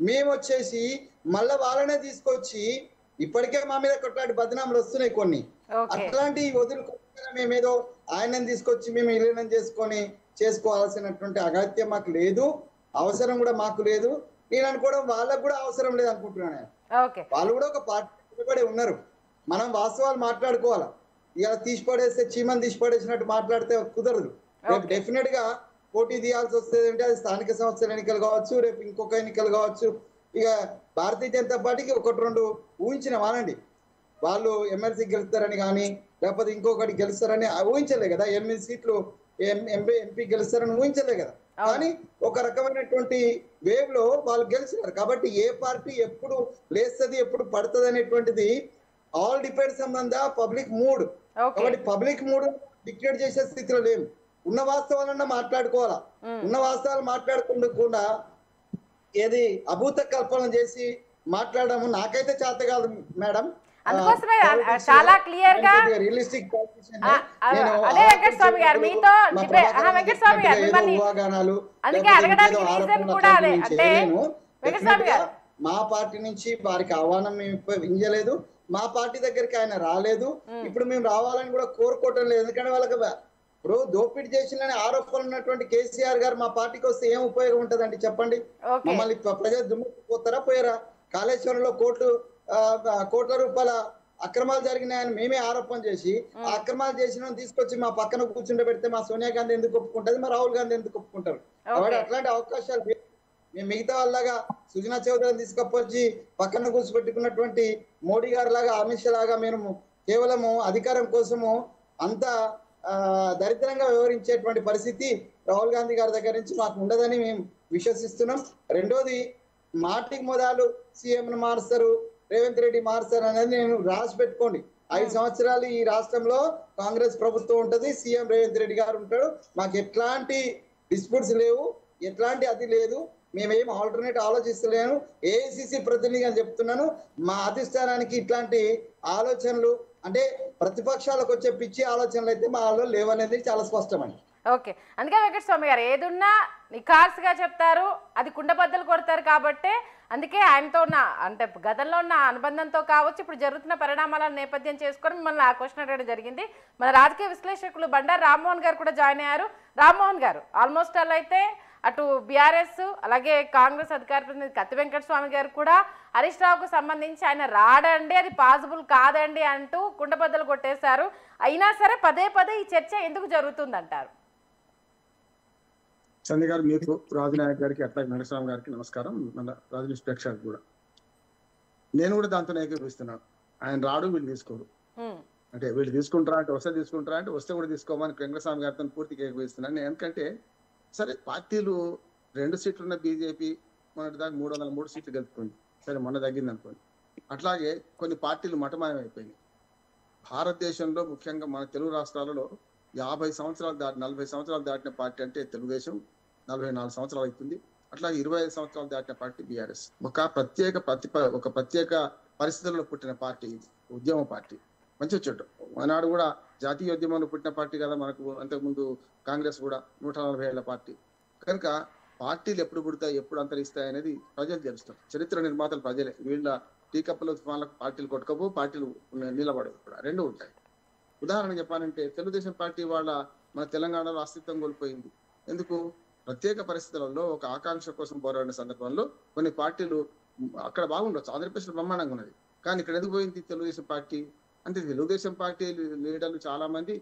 మేము వచ్చేసి మళ్ళా వాళ్ళనే తీసుకొచ్చి ఇప్పటికే మా మీద కొట్లాడి బదనాములు వస్తున్నాయి కొన్ని. అట్లాంటి వదులుకోకుండా మేమేదో ఆయనని తీసుకొచ్చి మేము విలీనం చేసుకోవాల్సినటువంటి అగత్యం మాకు లేదు, అవసరం కూడా మాకు లేదు. నేను అనుకోవడం వాళ్ళకు కూడా అవసరం లేదు అనుకుంటున్నాను. వాళ్ళు కూడా ఒక పార్టీ ఉన్నారు. మనం వాస్తవాలు మాట్లాడుకోవాలా. ఇలా తీసిపడేస్తే చీమని తీసిపడేసినట్టు మాట్లాడితే కుదరదు. రేపు డెఫినెట్ గా పోటీ తీయాల్సి వస్తుంది అంటే అది స్థానిక సంస్థల ఎన్నికలు కావచ్చు, రేపు ఇంకొక ఎన్నికలు కావచ్చు. ఇక భారతీయ జనతా పార్టీకి 1-2 ఊహించిన వానండి, వాళ్ళు ఎమ్మెల్సీ గెలుస్తారని కానీ, లేకపోతే ఇంకొకటి గెలుస్తారని ఊహించలే కదా. 8 సీట్లు ఎంపీ గెలుస్తారని ఊహించలే కదా. కానీ ఒక రకమైనటువంటి వేవ్ లో వాళ్ళు గెలిచినారు. కాబట్టి ఏ పార్టీ ఎప్పుడు లేస్తుంది, ఎప్పుడు పడుతుంది అనేటువంటిది all depends on the public mood. కాబట్టి పబ్లిక్ మూడ్ డిక్టేట్ చేసే స్థితిలో లేము. ఉన్న వాస్తవాలన్నా మాట్లాడుకోవాలా. ఉన్న వాస్తవాలు మాట్లాడుకుండా ఏది అభూత కల్పన చేసి మాట్లాడము నాకైతే చేత కాదు మేడం. అందుకోసమే చాలా క్లియర్ గా రియలిస్టిక్ అదే వెంకటస్వామి గారు మీతో వెంకటస్వామి గారు మిమ్మల్ని అందుకే అడగడానికి రీజన్ కూడా అదే. అంటే వెంకటస్వామి గారు మా పార్టీ నుంచి వారికి ఆహ్వానం మేము వింజలేదు, మా పార్టీ దగ్గరికి ఆయన రాలేదు, ఇప్పుడు మేము రావాలని కూడా కోరుకోవటం లేదు. ఎందుకంటే వాళ్ళకి ఇప్పుడు దోపిడీ చేసిన ఆరోపణలు ఉన్నటువంటి కేసీఆర్ గారు మా పార్టీకి వస్తే ఏం ఉపయోగం ఉంటదండి చెప్పండి? మమ్మల్ని ప్రజలు దుమ్ముకుపోతారా పోయారా? కాళేశ్వరంలో కోట్ల రూపాయల అక్రమాలు జరిగినాయని మేమే ఆరోపణ చేసి ఆ అక్రమాలు చేసిన తీసుకొచ్చి మా పక్కన కూర్చుంటే పెడితే మా సోనియా గాంధీ ఎందుకు ఒప్పుకుంటది, మా రాహుల్ గాంధీ ఎందుకు ఒప్పుకుంటారు? కాబట్టి అట్లాంటి అవకాశాలు మేము మిగతా వాళ్ళగా సుజనా చౌదరిని తీసుకొచ్చి పక్కన కూర్చోబెట్టుకున్నటువంటి మోడీ గారి లాగా అమిత్ షా లాగా మేము కేవలము అధికారం కోసము అంత దరిద్రంగా వ్యవహరించేటువంటి పరిస్థితి రాహుల్ గాంధీ గారి దగ్గర నుంచి మాకు ఉండదని మేము విశ్వసిస్తున్నాం. రెండోది మాటికి మొదలు సీఎంను మారుస్తారు, రేవంత్ రెడ్డి మారుస్తారు అనేది నేను రాసి పెట్టుకోండి. 5 సంవత్సరాలు ఈ రాష్ట్రంలో కాంగ్రెస్ ప్రభుత్వం ఉంటది, సీఎం రేవంత్ రెడ్డి గారు ఉంటాడు. మాకు ఎట్లాంటి డిస్ప్యూట్స్ లేవు, ఎట్లాంటి అది లేదు, మేమేం ఆల్టర్నేట్ ఆలోచిస్తలేను. ఏఐసిసి ప్రతినిధి అని చెప్తున్నాను, మా అధిష్టానానికి ఇట్లాంటి ఆలోచనలు అంటే ప్రతిపక్షాలకు వచ్చే పిచ్చి ఆలోచనలు అయితే మా వాళ్ళు లేవనేది చాలా స్పష్టమండి. ఓకే, అందుకే వెంకటస్వామి గారు ఏదున్నా నిఖార్సుగా చెప్తారు, అది కుండబద్దలు కొడతారు. కాబట్టి అందుకే ఆయనతో ఉన్న అంటే గతంలో ఉన్న అనుబంధంతో కావచ్చు, ఇప్పుడు జరుగుతున్న పరిణామాలను నేపథ్యం చేసుకొని మిమ్మల్ని ఆ క్వశ్చన్ అడగడం జరిగింది. మన రాజకీయ విశ్లేషకులు బండారు రామ్మోహన్ గారు కూడా జాయిన్ అయ్యారు. రామ్మోహన్ గారు, ఆల్మోస్ట్ అలా అయితే అటు బీఆర్ఎస్ అలాగే కాంగ్రెస్ అధికార ప్రతినిధి కత్తి వెంకటస్వామి గారు కూడా హరీష్ రావుకు సంబంధించి ఆయన రాడండి, అది పాసిబుల్ కాదండి అంటూ కుండబద్దలు కొట్టేశారు. అయినా సరే పదే పదే ఈ చర్చ ఎందుకు జరుగుతుందంటారు? సంధ్య గారు, మీకు రాజునాయక్ గారికి అట్లాగే వెంకటస్వామి గారికి నమస్కారం. మన రాజనీతి ప్రేక్షకులకు కూడా నేను కూడా దాంతో ఏకీభవిస్తున్నాను. ఆయన రాడు, వీళ్ళు తీసుకోరు. అంటే వీళ్ళు తీసుకుంటారా అంటే వస్తే తీసుకుంటారా అంటే వస్తే కూడా తీసుకోమని వెంకటస్వామి గారితో పూర్తిగా ఏకీభవిస్తున్నాను. ఎందుకంటే సరే పార్టీలు 2 సీట్లు ఉన్న బీజేపీ మొన్నటి దాకా 303 సీట్లు గెలుపుకుంది, సరే మొన్న తగ్గింది అనుకోండి. అట్లాగే కొన్ని పార్టీలు మటమాయమైపోయినాయి. భారతదేశంలో ముఖ్యంగా మన తెలుగు రాష్ట్రాలలో 50 సంవత్సరాలు దాటి 40 సంవత్సరాలు దాటిన పార్టీ అంటే తెలుగుదేశం, 44 సంవత్సరాలు అవుతుంది. అట్లాగే 25 సంవత్సరాలు దాటిన పార్టీ బీఆర్ఎస్. ఒక ప్రత్యేక పరిస్థితుల్లో పుట్టిన పార్టీ ఉద్యమ పార్టీ. మంచి చెట్టు ఆనాడు కూడా జాతీయ ఉద్యమంలో పుట్టిన పార్టీ కదా మనకు. అంతకుముందు కాంగ్రెస్ కూడా 140 ఏళ్ల పార్టీ. కనుక పార్టీలు ఎప్పుడు పుడతాయి, ఎప్పుడు అంతరిస్తాయి అనేది ప్రజలు తెలుస్తారు. చరిత్ర నిర్మాతలు ప్రజలే. వీళ్ళ టీ కప్పుల తుఫాన్లకు పార్టీలు కొట్టుకోవు, పార్టీలు నిలబడవు, కూడా 2 ఉంటాయి. ఉదాహరణ చెప్పాలంటే తెలుగుదేశం పార్టీ వాళ్ళ మన తెలంగాణలో అస్తిత్వం కోల్పోయింది. ఎందుకు? ప్రత్యేక పరిస్థితులలో ఒక ఆకాంక్ష కోసం పోరాడిన సందర్భంలో కొన్ని పార్టీలు అక్కడ బాగుండొచ్చు, ఆంధ్రప్రదేశ్ బ్రహ్మాండంగా ఉన్నది, కానీ ఇక్కడ ఎందుకు పోయింది తెలుగుదేశం పార్టీ అంటే? తెలుగుదేశం పార్టీ లీడర్లు చాలా మంది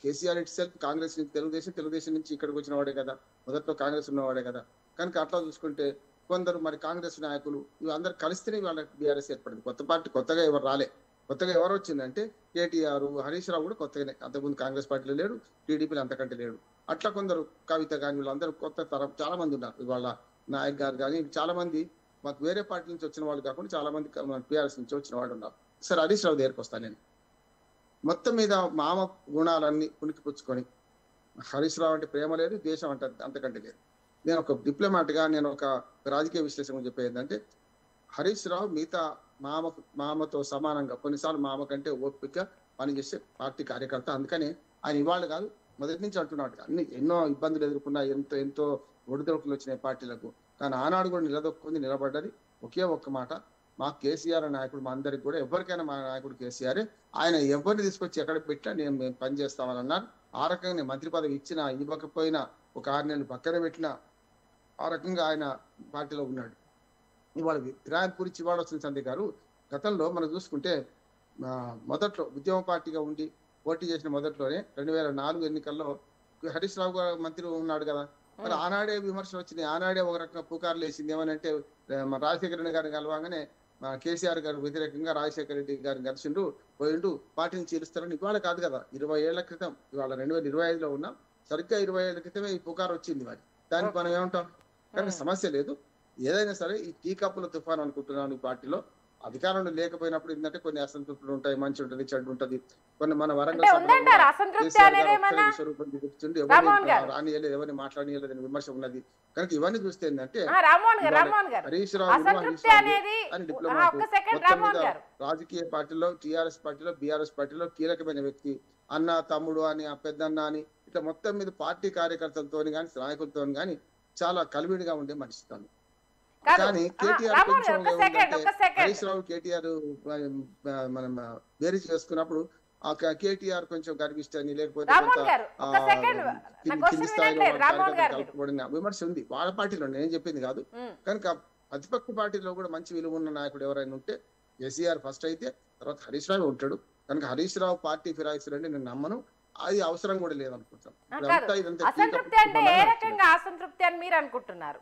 కేసీఆర్ ఇట్ సెల్ఫ్ కాంగ్రెస్ నుంచి తెలుగుదేశం నుంచి ఇక్కడికి వచ్చిన వాడే కదా, మొదట్లో కాంగ్రెస్ ఉన్నవాడే కదా. కనుక అట్లా చూసుకుంటే కొందరు మరి కాంగ్రెస్ నాయకులు అందరు కలిస్తేనే వాళ్ళ బీఆర్ఎస్ ఏర్పడింది. కొత్త పార్టీ కొత్తగా ఎవరు రాలే. కొత్తగా ఎవరు వచ్చిందంటే కేటీఆర్, హరీష్ రావు కూడా కొత్తగానే, అంతకుముందు కాంగ్రెస్ పార్టీలో లేడు, టీడీపీలో అంతకంటే లేడు. అట్లా కొందరు కవిత కానీ వీళ్ళందరూ కొత్త తరం చాలా మంది ఉన్నారు. ఇవాళ నాయక్ గారు కానీ చాలా మంది మాకు వేరే పార్టీ నుంచి వచ్చిన వాళ్ళు కాకుండా చాలా మంది బీఆర్ఎస్ నుంచి వచ్చిన వాళ్ళు ఉన్నారు. సరే హరీష్ రావు దగ్గరికి వస్తాను నేను. మొత్తం మీద మామ గుణాలన్నీ పుణికిపుచ్చుకొని హరీష్ రావు అంటే ప్రేమ లేదు, ద్వేషం అంటే అంతకంటే లేదు. నేను ఒక డిప్లొమాట్గా నేను ఒక రాజకీయ విశ్లేషణ చెప్పేది ఏంటంటే హరీష్ రావు మిగతా మామతో సమానంగా కొన్నిసార్లు మామ కంటే ఓపిక పనిచేసే పార్టీ కార్యకర్త. అందుకని ఆయన ఇవాళ కాదు మొదటి నుంచి అంటున్నాడు, అన్ని ఎన్నో ఇబ్బందులు ఎదుర్కొన్నా, ఎంతో ఒడిదొడుకులు వచ్చినాయి పార్టీలకు, కానీ ఆనాడు కూడా నిలబడ్డది ఒకే ఒక్క మాట, మా కేసీఆర్ నాయకుడు మా అందరికి కూడా ఎవరికైనా మా నాయకుడు కేసీఆర్, ఆయన ఎవరిని తీసుకొచ్చి ఎక్కడ పెట్టినా మేము పనిచేస్తామని అన్నారు. ఆ రకంగా మంత్రి పదవి ఇచ్చినా ఇవ్వకపోయినా ఒక 6 నెలలు పక్కన పెట్టినా ఆ రకంగా ఆయన పార్టీలో ఉన్నాడు. ఇవాళ ఫిరాయింపురించి ఇవాళ వచ్చిన సంధ్య గారు, గతంలో మనం చూసుకుంటే మొదట్లో ఉద్యమ పార్టీగా ఉండి పోటీ చేసిన మొదట్లోనే 2004 ఎన్నికల్లో హరీష్ రావు గారు మంత్రి ఉన్నాడు కదా, మరి ఆనాడే విమర్శలు వచ్చినాయి, ఆనాడే ఒక రకంగా పుకార్లు వేసింది. ఏమనంటే రాజశేఖర రెడ్డి గారిని కలవగానే కేసీఆర్ గారు వ్యతిరేకంగా రాజశేఖర రెడ్డి గారిని కలిసిండు, పోయిండు, పార్టీని చీలుస్తారని. ఇవాళ కాదు కదా, 20 ఏళ్ల క్రితం, ఇవాళ 2025లో ఉన్నాం, సరిగ్గా 20 ఏళ్ల క్రితమే ఈ పుకారు వచ్చింది. మరి దానికి మనం ఏమంటాం? కానీ సమస్య లేదు. ఏదైనా సరే ఈ టీ కప్పుల తుఫాన్ అనుకుంటున్నాను ఈ పార్టీలో అధికారంలో లేకపోయినప్పుడు ఏంటంటే కొన్ని అసంతృప్తులు ఉంటాయి, మంచి ఉంటుంది, చెడు ఉంటుంది. కొన్ని మన అంటే వరంగల్ ఉందంటారు అసంతృప్తి అనేది ఏమన్నా రామ్మోహన్ గారు రానియలేదు, ఎవరిని మాట్లాడియలేదు అని విమర్శ ఉన్నది. కనుక ఇవన్నీ చూస్తే ఏంటంటే రామ్మోహన్ గారు హరీష్ రావు అసంతృప్తి అనేది ఒక్క సెకండ్ రామ్మోహన్ గారు రాజకీయ పార్టీలో, టిఆర్ఎస్ పార్టీలో, బిఆర్ఎస్ పార్టీలో కీలకమైన వ్యక్తి. అన్న, తమ్ముడు అని, ఆ పెద్దన్న అని ఇట్లా మొత్తం మీద పార్టీ కార్యకర్తలతో కానీ నాయకులతో కానీ చాలా కలివిడిగా ఉండే మనిషి తాను. కానీ కేటీఆర్ కొంచెం హరీష్ రావు కేటీఆర్ మనం బేరీ చేసుకున్నప్పుడు ఆ కేటీఆర్ కొంచెం గర్విష్టని, లేకపోతే కింది స్థాయిలో కలుపుకోబడిన విమర్శ ఉంది వాళ్ళ పార్టీలో, నేను చెప్పింది కాదు. కనుక ప్రతిపక్ష పార్టీలో కూడా మంచి విలువ ఉన్న నాయకుడు ఎవరైనా ఉంటే కేసీఆర్ ఫస్ట్ అయితే, తర్వాత హరీష్ రావు ఉంటాడు. కనుక హరీష్ రావు పార్టీ ఫిరాయిస్తారంటే నేను నమ్మను, అది అవసరం కూడా లేదనుకుంటాను. అసంతృప్తి అంటే ఏ రకంగా అసంతృప్తి అని మీరు అనుకుంటున్నారు?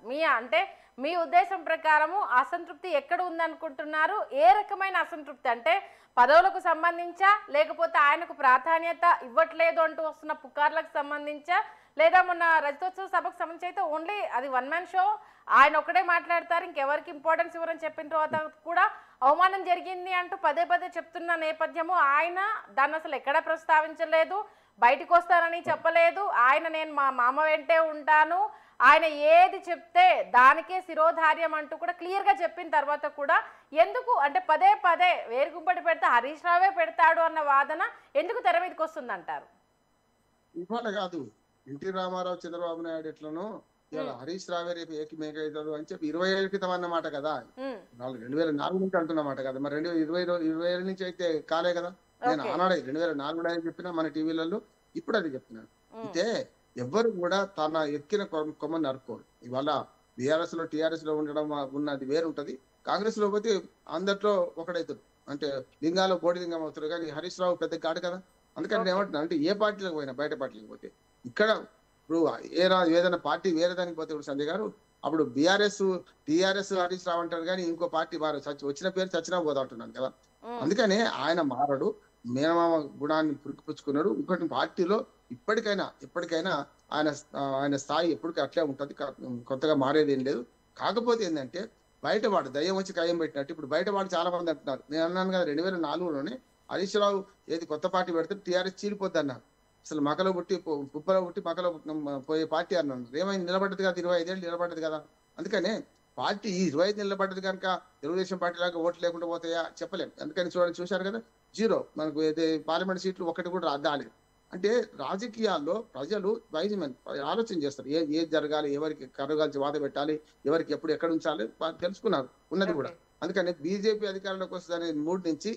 మీ ఉద్దేశం ప్రకారము అసంతృప్తి ఎక్కడ ఉందనుకుంటున్నారు? ఏ రకమైన అసంతృప్తి అంటే పదవులకు సంబంధించా, లేకపోతే ఆయనకు ప్రాధాన్యత ఇవ్వట్లేదు అంటూ వస్తున్న పుకార్లకు సంబంధించా, లేదా మొన్న రజతోత్సవ సభకు సంబంధించి అయితే ఓన్లీ అది వన్ మ్యాన్ షో, ఆయన ఒకటే మాట్లాడతారు, ఇంకెవరికి ఇంపార్టెన్స్ ఇవ్వరని చెప్పిన తర్వాత కూడా అవమానం జరిగింది అంటూ పదే పదే చెప్తున్న నేపథ్యము ఆయన దాన్ని అసలు ఎక్కడా ప్రస్తావించలేదు, బయటకు వస్తానని చెప్పలేదు. ఆయన నేను మా మామ వెంటే ఉంటాను, ఆయన ఏది చెప్తే దానికే శిరోధార్యం అంటూ కూడా క్లియర్గా చెప్పిన తర్వాత కూడా ఎందుకు అంటే పదే పదే వేరుగుంపటి పెడితే హరీష్ రావే పెడతాడు అన్న వాదన ఎందుకు తెర మీదకి వస్తుంది అంటారు? ఇవాళ కాదు, ఎన్టీ రామారావు, చంద్రబాబు నాయుడు ఎట్లనో ఇలా హరీష్ రావే రేపు ఏకమేకవుతాడు అని చెప్పి 20 ఏళ్ళ క్రితం అన్నమాట కదా. 2004 నుంచి అంటున్నమాట కదా. మరి 20 ఏళ్ళ నుంచి అయితే కాలే కదా. నేను ఆనాడే 2004 అని చెప్పినా మన టీవీలలో, ఇప్పుడు అది చెప్తున్నాను. అయితే ఎవ్వరు కూడా తన ఎక్కిన కొమ్మని నరుకోరు. ఇవాళ బీఆర్ఎస్ లో, టీఆర్ఎస్ లో ఉండడం ఉన్నది వేరుంటది. కాంగ్రెస్ లో పోతే అందరిలో ఒకడైతాడు, అంటే లింగాలో బోడి లింగం అవుతాడు. కానీ హరీష్ రావు పెద్ద కాడు కదా. అందుకని నేను ఏమంటున్నా అంటే ఏ పార్టీలకు పోయినా, బయట పార్టీలకు పోతే, ఇక్కడ ఇప్పుడు ఏదైనా పార్టీ వేరే దానికి పోతే ఇప్పుడు సంజయ్ గారు అప్పుడు బీఆర్ఎస్, టీఆర్ఎస్ హరీష్ రావు అంటారు, కానీ ఇంకో పార్టీ వచ్చిన పేరు చచ్చినా పోదా అంటున్నాను కదా. అందుకనే ఆయన మారడు, మేనమామ గుణాన్ని పురికిపుచ్చుకున్నాడు. ఇంకోటి పార్టీలో ఇప్పటికైనా ఆయన స్థాయి ఎప్పటికీ అట్లే ఉంటది, కొత్తగా మారేది ఏం లేదు. కాకపోతే ఏంటంటే బయటవాడు దయ్యం వచ్చి కయ్యం పెట్టినట్టు ఇప్పుడు బయటవాడు చాలా మంది అంటున్నారు. నేను అన్నాను కదా 2004లోనే హరీష్ రావు ఏది కొత్త పార్టీ పెడితే టీఆర్ఎస్ చీలిపోద్ది అన్నారు. అసలు మకలో పుట్టి పుప్పలో పుట్టి మకలో పోయే పార్టీ అన్నాను. ఏమైంది? నిలబడ్డది కదా, 25 ఏళ్ళు నిలబడ్డది కదా. అందుకనే పార్టీ 25 నిలబడ్డది కనుక తెలుగుదేశం పార్టీ లాగా ఓట్లు లేకుండా పోతాయా చెప్పలేం. అందుకని చూశారు కదా, 0 మనకు పార్లమెంట్ సీట్లు ఒకటి కూడా రాలేదు. అంటే రాజకీయాల్లో ప్రజలు ఆలోచన చేస్తారు, ఏది జరగాలి, ఎవరికి కరగాల్సి వాద పెట్టాలి, ఎవరికి ఎప్పుడు ఎక్కడ ఉంచాలి తెలుసుకున్నారు ఉన్నది కూడా. అందుకని బీజేపీ అధికారంలోకి వస్తుందనే మూడు నుంచి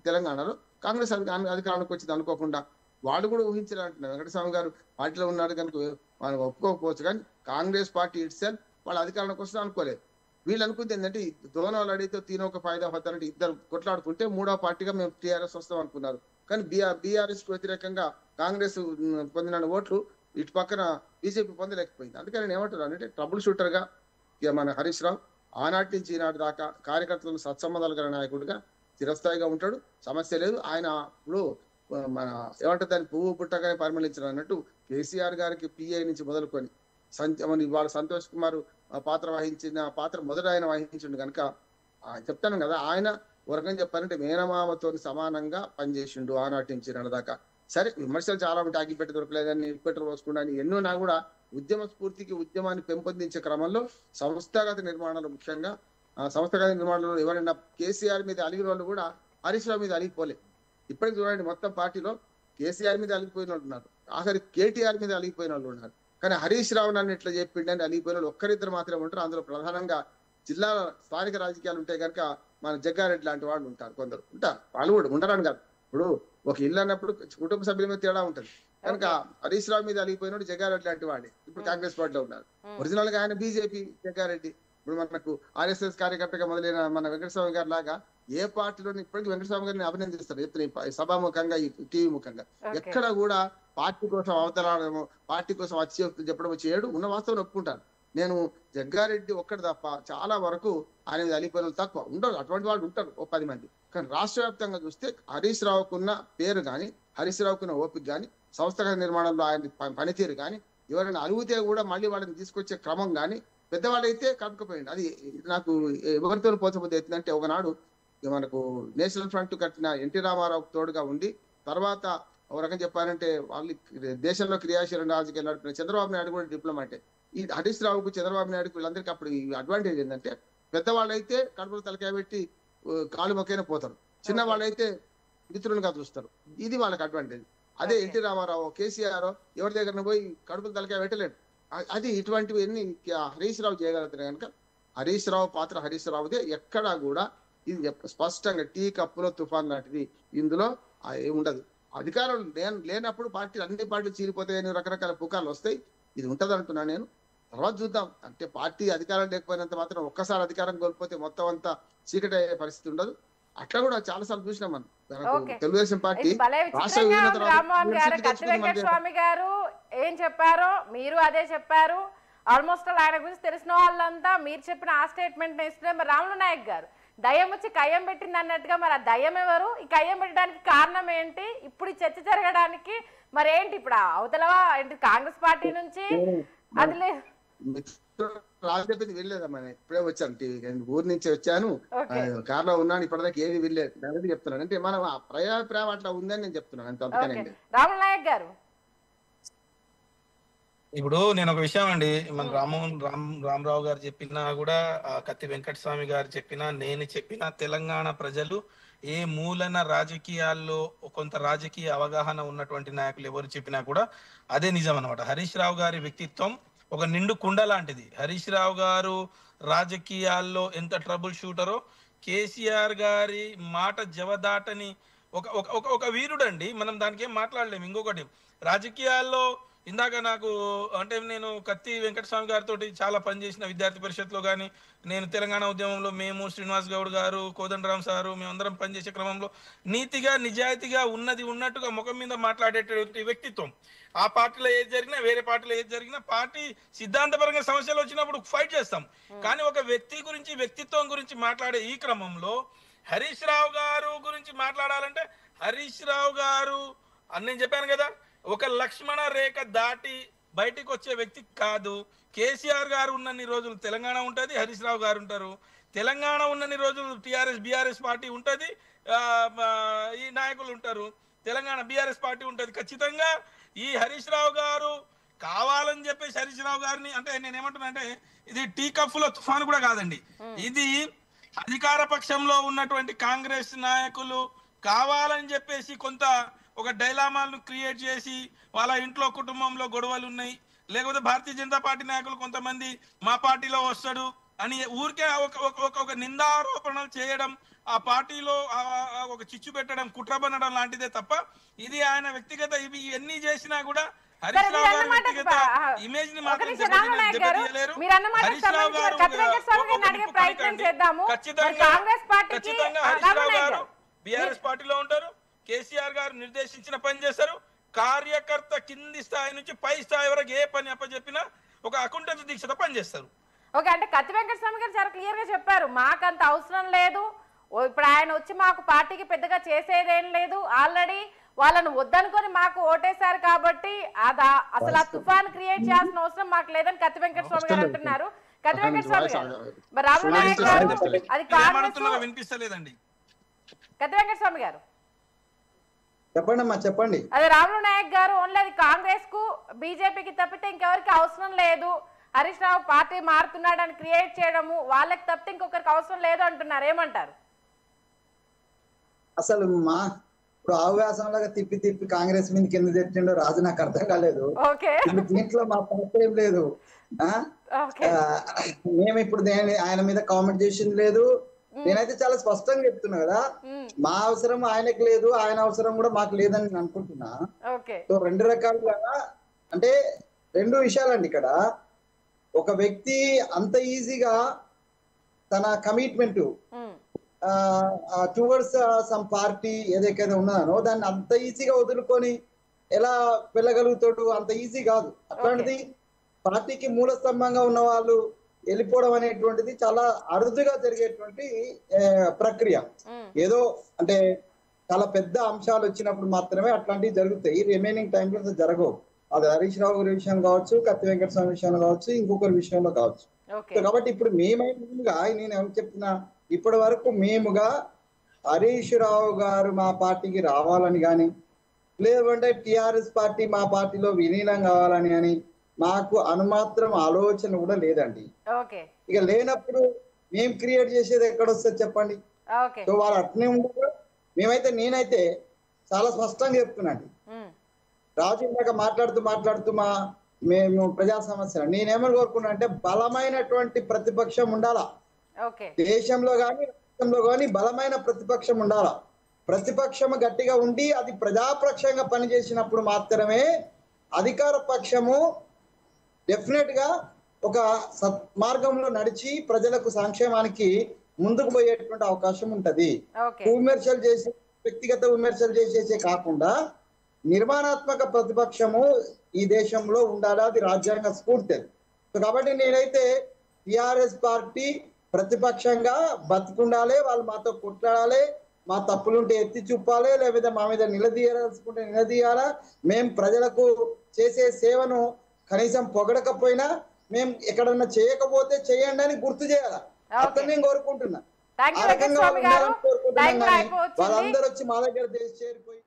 తెలంగాణలో కాంగ్రెస్ అధికారంలోకి వచ్చింది అనుకోకుండా వాళ్ళు కూడా ఊహించాలంటున్నారు. వెంకటస్వామి గారు పార్టీలో ఉన్నారు కనుక మనం ఒప్పుకోకపోవచ్చు, కానీ కాంగ్రెస్ పార్టీ ఇట్సెల్ఫ్ వాళ్ళ అధికారంలోకి వస్తుంది అనుకోలేదు. వీళ్ళు అనుకుంది ఏంటంటే దోనోళ్ళు అడిగితే తీనొక ఫాయిదా అవుతారంటే ఇద్దరు కొట్లాడుకుంటే 3వ పార్టీగా మేము టీఆర్ఎస్ వస్తాం అనుకున్నారు. కానీ బీఆర్ఎస్ కు వ్యతిరేకంగా కాంగ్రెస్ పొందిన ఓట్లు ఇటు పక్కన బీజేపీ పొందలేకపోయింది. అందుకని నేను ఏమంటున్నాను అంటే ట్రబుల్ షూటర్ గా మన హరీష్ రావు ఆనాటి నుంచి ఈనాటి దాకా కార్యకర్తలకు సత్సంబంధాలు గల నాయకుడిగా చిరస్థాయిగా ఉంటాడు, సమస్య లేదు. ఆయన ఇప్పుడు మన ఏమంటారు దాన్ని పువ్వు పుట్టగానే పరిమళించారు అన్నట్టు కేసీఆర్ గారికి పిఐ నుంచి మొదలుకొని వాళ్ళ సంతోష్ కుమార్ పాత్ర వహించిన పాత్ర మొదట ఆయన వహించిండు కనుక చెప్తాను కదా, ఆయన ఒక రకంగా చెప్పారంటే మేనమామతో సమానంగా పనిచేసిండు ఆనాటి నుంచి దాకా. సరే విమర్శలు చాలా ఉంటాయి, అగ్గిపెట్టి దొరకలేదని పెట్రోల్ పోసుకుండా ఎన్నో. నా కూడా ఉద్యమ స్ఫూర్తికి ఉద్యమాన్ని పెంపొందించే క్రమంలో సంస్థాగత నిర్మాణాలు, ముఖ్యంగా సంస్థాగత నిర్మాణంలో ఎవరైనా కేసీఆర్ మీద అలిగిన వాళ్ళు కూడా హరీష్ రావు మీద అలిగిపోలే. ఇప్పటికి చూడండి మొత్తం పార్టీలో కేసీఆర్ మీద అలిగిపోయిన వాళ్ళు ఉన్నారు, ఆఖరి కేటీఆర్ మీద అలిగిపోయిన వాళ్ళు ఉన్నారు. కానీ హరీష్ రావు నన్ను ఇట్లా చెప్పిండని అలిగిపోయిన వాళ్ళు ఒక్కరిద్దరు మాత్రమే ఉంటారు. అందులో ప్రధానంగా జిల్లా స్థానిక రాజకీయాలు ఉంటాయి కనుక మన జగ్గారెడ్డి లాంటి వాళ్ళు ఉంటారు, కొందరు ఉంటారు. వాళ్ళు కూడా ఉండరాను కాదు. ఇప్పుడు ఒక ఇల్లు అన్నప్పుడు కుటుంబ సభ్యుల మీద తేడా ఉంటుంది కనుక హరీష్ రావు మీద అలిగిపోయినాడు జగ్గారెడ్డి లాంటి వాడే ఇప్పుడు కాంగ్రెస్ పార్టీలో ఉన్నారు. ఒరిజినల్ గా ఆయన బీజేపీ జగ్గారెడ్డి. ఇప్పుడు మనకు ఆర్ఎస్ఎస్ కార్యకర్తగా మొదలైన మన వెంకటస్వామి గారి లాగా ఏ పార్టీలోని ఇప్పటికీ వెంకటస్వామి గారిని అభినందిస్తారు చెప్తున్నా సభాముఖంగా టీవీ ముఖంగా. ఎక్కడ కూడా పార్టీ కోసం అవతలాడము, పార్టీ కోసం అతిశయోక్తులు చెప్పడం చేయడు, ఉన్న వాస్తవం ఒప్పుకుంటాను. నేను జగ్గారెడ్డి ఒక్కటి తప్ప చాలా వరకు ఆయన మీద అలిపోయిన తక్కువ ఉండరు, అటువంటి వాళ్ళు ఉంటారు ఓ 10 మంది. కానీ రాష్ట్ర వ్యాప్తంగా చూస్తే హరీష్ రావుకున్న పేరు కానీ, హరీష్ రావుకున్న ఓపిక కానీ, సంస్థాగత నిర్మాణంలో ఆయన పనితీరు కానీ, ఎవరైనా అలిగితే కూడా మళ్ళీ వాళ్ళని తీసుకొచ్చే క్రమం కానీ పెద్దవాళ్ళైతే కలుపుకపోయింది. అది నాకు ఎవరితో పోల్చబోద్ది అవుతుందంటే ఒకనాడు మనకు నేషనల్ ఫ్రంట్ కట్టిన ఎన్టీ రామారావు తోడుగా ఉండి తర్వాత ఒక రకంగా చెప్పాలంటే వాళ్ళు దేశంలో క్రియాశీల రాజకీయాలు నడిపిన చంద్రబాబు నాయుడు కూడా డిప్లొమాటే. ఈ హరీష్ రావుకు చంద్రబాబు నాయుడుకు వీళ్ళందరికీ అప్పుడు ఈ అడ్వాంటేజ్ ఏంటంటే పెద్దవాళ్ళు అయితే కడుపులో తలకాయ పెట్టి కాలు మొక్కైనా పోతారు, చిన్న వాళ్ళు అయితే మిత్రులుగా చూస్తారు. ఇది వాళ్ళకి అడ్వాంటేజ్. అదే ఎన్టీ రామారావు కేసీఆర్ ఎవరి దగ్గర పోయి కడుపులు తలకాయ పెట్టలేడు. అది ఇటువంటివి ఎన్ని హరీష్ రావు చేయగలుగుతారు కనుక హరీష్ రావు పాత్ర హరీష్ రావుదే. ఎక్కడా కూడా ఇది స్పష్టంగా టీ కప్పులో తుఫాన్ లాంటిది, ఇందులో ఉండదు. అధికారం లేనప్పుడు పార్టీలు అన్ని పార్టీలు చీలిపోతాయని రకరకాల పుకార్లు వస్తాయి. ఇది ఉంటది అంటున్నా నేను. తర్వాత చూద్దాం. అంటే పార్టీ అధికారం లేకపోయినంత మాత్రం ఒక్కసారి అధికారం కోల్పోతే మొత్తం అంతా చీకటి అయ్యే పరిస్థితి ఉండదు. అట్లా కూడా చాలా సార్లు చూసినాం మనం. తెలుగుదేశం పార్టీ రాష్ట్ర విభజన తర్వాత స్వామి గారు ఏం చెప్పారో మీరు అదే చెప్పారు. ఆల్మోస్ట్ ఆయన గురించి తెలిసిన వాళ్ళంతా మీరు చెప్పిన ఆ స్టేట్మెంట్ ఇస్తున్నారు. మరి రాములు నాయక్ గారు దయ్యం వచ్చి కయ్యం పెట్టింది అన్నట్టుగా, మరి ఆ దయ్యం ఎవరు, ఈ కయ్యం పెట్టడానికి కారణం ఏంటి, ఇప్పుడు చర్చ జరగడానికి మరి ఏంటి? ఇప్పుడు అవతలవా ఏంటి కాంగ్రెస్ పార్టీ నుంచి అది రాజు వెళ్ళలేదమ్మా. నేను ఇప్పుడే వచ్చాను, ఊరి నుంచి వచ్చాను, కార్లో ఉన్నాను, ఇప్పటిదాకా ఏది వెళ్ళలేదు చెప్తున్నాను. అంటే మనం ఆ ప్రేమ అట్లా ఉందని నేను చెప్తున్నాను అంత. అందుకనే రాములు నాయక్ గారు ఇప్పుడు నేను ఒక విషయం అండి, మన రామరావు గారు చెప్పినా కూడా, కత్తి వెంకటస్వామి గారు చెప్పినా, నేను చెప్పినా, తెలంగాణ ప్రజలు ఏ మూలన రాజకీయాల్లో కొంత రాజకీయ అవగాహన ఉన్నటువంటి నాయకులు ఎవరు చెప్పినా కూడా అదే నిజం అన్నమాట. హరీష్ రావు గారి వ్యక్తిత్వం ఒక నిండు కుండ లాంటిది. హరీష్ రావు గారు రాజకీయాల్లో ఎంత ట్రబుల్ షూటరో, కేసీఆర్ గారి మాట జవదాటని ఒక వీరుడు అండి. మనం దానికి ఏం మాట్లాడలేము. ఇంకొకటి, రాజకీయాల్లో ఇందాక నాకు అంటే నేను కత్తి వెంకటస్వామి గారితో చాలా పనిచేసిన విద్యార్థి పరిషత్లో కానీ, నేను తెలంగాణ ఉద్యమంలో మేము శ్రీనివాస్ గౌడ్ గారు, కోదండరామ్ సారు, మేమందరం పనిచేసే క్రమంలో నీతిగా నిజాయితీగా ఉన్నది ఉన్నట్టుగా ముఖం మీద మాట్లాడేటువంటి వ్యక్తిత్వం. ఆ పార్టీలో ఏది జరిగినా, వేరే పార్టీలో ఏది జరిగినా, పార్టీ సిద్ధాంతపరంగా సమస్యలు వచ్చినప్పుడు ఫైట్ చేస్తాం. కానీ ఒక వ్యక్తి గురించి, వ్యక్తిత్వం గురించి మాట్లాడే ఈ క్రమంలో హరీష్ రావు గారు గురించి మాట్లాడాలంటే, హరీష్ రావు గారు అని నేను చెప్పాను కదా, ఒక లక్ష్మణ రేఖ దాటి బయటికి వచ్చే వ్యక్తి కాదు. కేసీఆర్ గారు ఉన్నన్ని రోజులు తెలంగాణ ఉంటుంది, హరీష్ రావు గారు ఉంటారు. తెలంగాణ ఉన్నన్ని రోజులు టీఆర్ఎస్ బీఆర్ఎస్ పార్టీ ఉంటుంది, ఈ నాయకులు ఉంటారు. తెలంగాణ బీఆర్ఎస్ పార్టీ ఉంటుంది. ఖచ్చితంగా ఈ హరీష్ రావు గారు కావాలని చెప్పేసి హరీష్ రావు గారిని, అంటే నేనేమంటున్నా అంటే, ఇది టీ కప్పులో తుఫాను కూడా కాదండి. ఇది అధికార పక్షంలో ఉన్నటువంటి కాంగ్రెస్ నాయకులు కావాలని చెప్పేసి కొంత ఒక డైలామాలను క్రియేట్ చేసి, వాళ్ళ ఇంట్లో కుటుంబంలో గొడవలు ఉన్నాయి, లేకపోతే భారతీయ జనతా పార్టీ నాయకులు కొంతమంది మా పార్టీలో వస్తాడు అని ఊరికే ఒక నిందారోపణలు చేయడం, ఆ పార్టీలో ఒక చిచ్చు పెట్టడం, కుట్రబనడం లాంటిదే తప్ప ఇది ఆయన వ్యక్తిగత ఇవన్నీ చేసినా కూడా హరీష్ రావు గారి వ్యక్తిగత ఇమేజ్ ని మాత్రం దెబ్బతీయలేరు. హరీష్ రావు గారు ఖచ్చితంగా హరీష్ రావు గారు బీఆర్ఎస్ పార్టీలో ఉంటారు. కేసీఆర్ గారు నిర్దేశించిన పని చేస్తారు. కార్యకర్త కింది స్థాయి నుంచి పై స్థాయి వరకు ఏ పని అప్పచెప్పినా ఒక అకౌంటెంట్ దీక్షతో పనిచేస్తారు. ఓకే, అంటే కత్తి వెంకటస్వామి గారు చాలా క్లియర్ గా చెప్పారు, మాకంత అవసరం లేదు. ఇప్పుడు ఆయన వచ్చి మాకు పార్టీకి పెద్దగా చేసేదేం లేదు, ఆల్రెడీ వాళ్ళను వద్దనుకొని మాకు ఓటేశారు కాబట్టి అసలు ఆ తుఫాన్ క్రియేట్ చేయాల్సిన అవసరం మాకు లేదని కత్తి వెంకటస్వామి గారు అంటున్నారు. కత్తి వెంకటస్వామి గారు రాములు నాయక్ గారు అది కాంగ్రెస్ వినిపిస్తలేదండి. కత్తి వెంకటస్వామి గారు చెప్పండి అమ్మా, చెప్పండి. అదే రాములు నాయక్ గారు ఓన్లీ అది కాంగ్రెస్ కు బీజేపీకి తప్పితే ఇంకెవరికి అవసరం లేదు, హరీష్ రావు పార్టీ మారుతున్నాడు అని క్రియేట్ చేయడము వాళ్ళకి తప్పితే ఇంకొకరికి అవసరం లేదు అంటున్నారు. ఏమంటారు? అసలు ఇప్పుడు అవకాశంలాగా తిప్పి తిప్పి కాంగ్రెస్ మీద కింద తెచ్చిండో రాజు నాకు అర్థం కాలేదు. దీంట్లో మా పార్టీ ఏం లేదు. మేము ఇప్పుడు ఆయన మీద కామెంట్ చేసింది లేదు. నేనైతే చాలా స్పష్టంగా చెప్తున్నా కదా, మా అవసరం ఆయనకు లేదు, ఆయన అవసరం కూడా మాకు లేదని నేను అనుకుంటున్నా. సో రెండు రకాలుగా అంటే రెండు విషయాలండి ఇక్కడ. ఒక వ్యక్తి అంత ఈజీగా తన కమిట్మెంట్ టువర్డ్స్ సమ్ పార్టీ ఏదైతే ఉన్నదో దాన్ని అంత ఈజీగా వదులుకొని ఎలా వెళ్ళగలుగుతాడు? అంత ఈజీ కాదు. అట్లాంటిది పార్టీకి మూల స్తంభంగా ఉన్న వాళ్ళు వెళ్ళిపోవడం అనేటువంటిది చాలా అరుదుగా జరిగేటువంటి ప్రక్రియ. ఏదో అంటే చాలా పెద్ద అంశాలు వచ్చినప్పుడు మాత్రమే అట్లాంటివి జరుగుతాయి. రిమైనింగ్ టైంలో జరగవు. అది హరీష్ రావు గారి విషయం కావచ్చు, కత్తి వెంకటస్వామి విషయంలో కావచ్చు, ఇంకొకరి విషయంలో కావచ్చు. కాబట్టి ఇప్పుడు మేముగా నేను ఏమని చెప్తున్నా, ఇప్పటి వరకు మేముగా హరీష్ రావు గారు మా పార్టీకి రావాలని కానీ లేదంటే టిఆర్ఎస్ పార్టీ మా పార్టీలో విలీనం కావాలని కానీ మాకు అనుమాత్రం ఆలోచన కూడా లేదండి. ఇక లేనప్పుడు మేము క్రియేట్ చేసేది ఎక్కడొస్తుంది చెప్పండి. సో వాళ్ళు అట్నే ఉండదు. నేనైతే చాలా స్పష్టంగా చెప్తున్నాండి. రాజు ఇందాక మాట్లాడుతూ మేము ప్రజా సమస్యలు నేనేమని కోరుకున్నా అంటే బలమైనటువంటి ప్రతిపక్షం ఉండాలా దేశంలో కానీ రాష్ట్రంలో కానీ. బలమైన ప్రతిపక్షం ఉండాలా. ప్రతిపక్షము గట్టిగా ఉండి అది ప్రజాపక్షంగా పనిచేసినప్పుడు మాత్రమే అధికార పక్షము డెఫినెట్ గా ఒక సత్మార్గంలో నడిచి ప్రజలకు సంక్షేమానికి ముందుకు పోయేటువంటి అవకాశం ఉంటది. విమర్శలు చేసి వ్యక్తిగత విమర్శలు చేసేసే కాకుండా నిర్మాణాత్మక ప్రతిపక్షము ఈ దేశంలో ఉండాలి. అది రాజ్యాంగ స్ఫూర్తి. కాబట్టి నేనైతే టిఆర్ఎస్ పార్టీ ప్రతిపక్షంగా బతికుండాలి. వాళ్ళు మాతో కొట్లాడాలి. మా తప్పులుంటే ఎత్తి చూపాలి, లేకపోతే మా మీద నిలదీయాల్సుకుంటే నిలదీయాలా. మేము ప్రజలకు చేసే సేవను కనీసం పొగడకపోయినా మేము ఎక్కడన్నా చేయకపోతే చేయండి అని గుర్తు చేయాలా. అతను నేను కోరుకుంటున్నా. ఆ రకంగా వాళ్ళందరూ వచ్చి మా దగ్గర చేరిపోయి.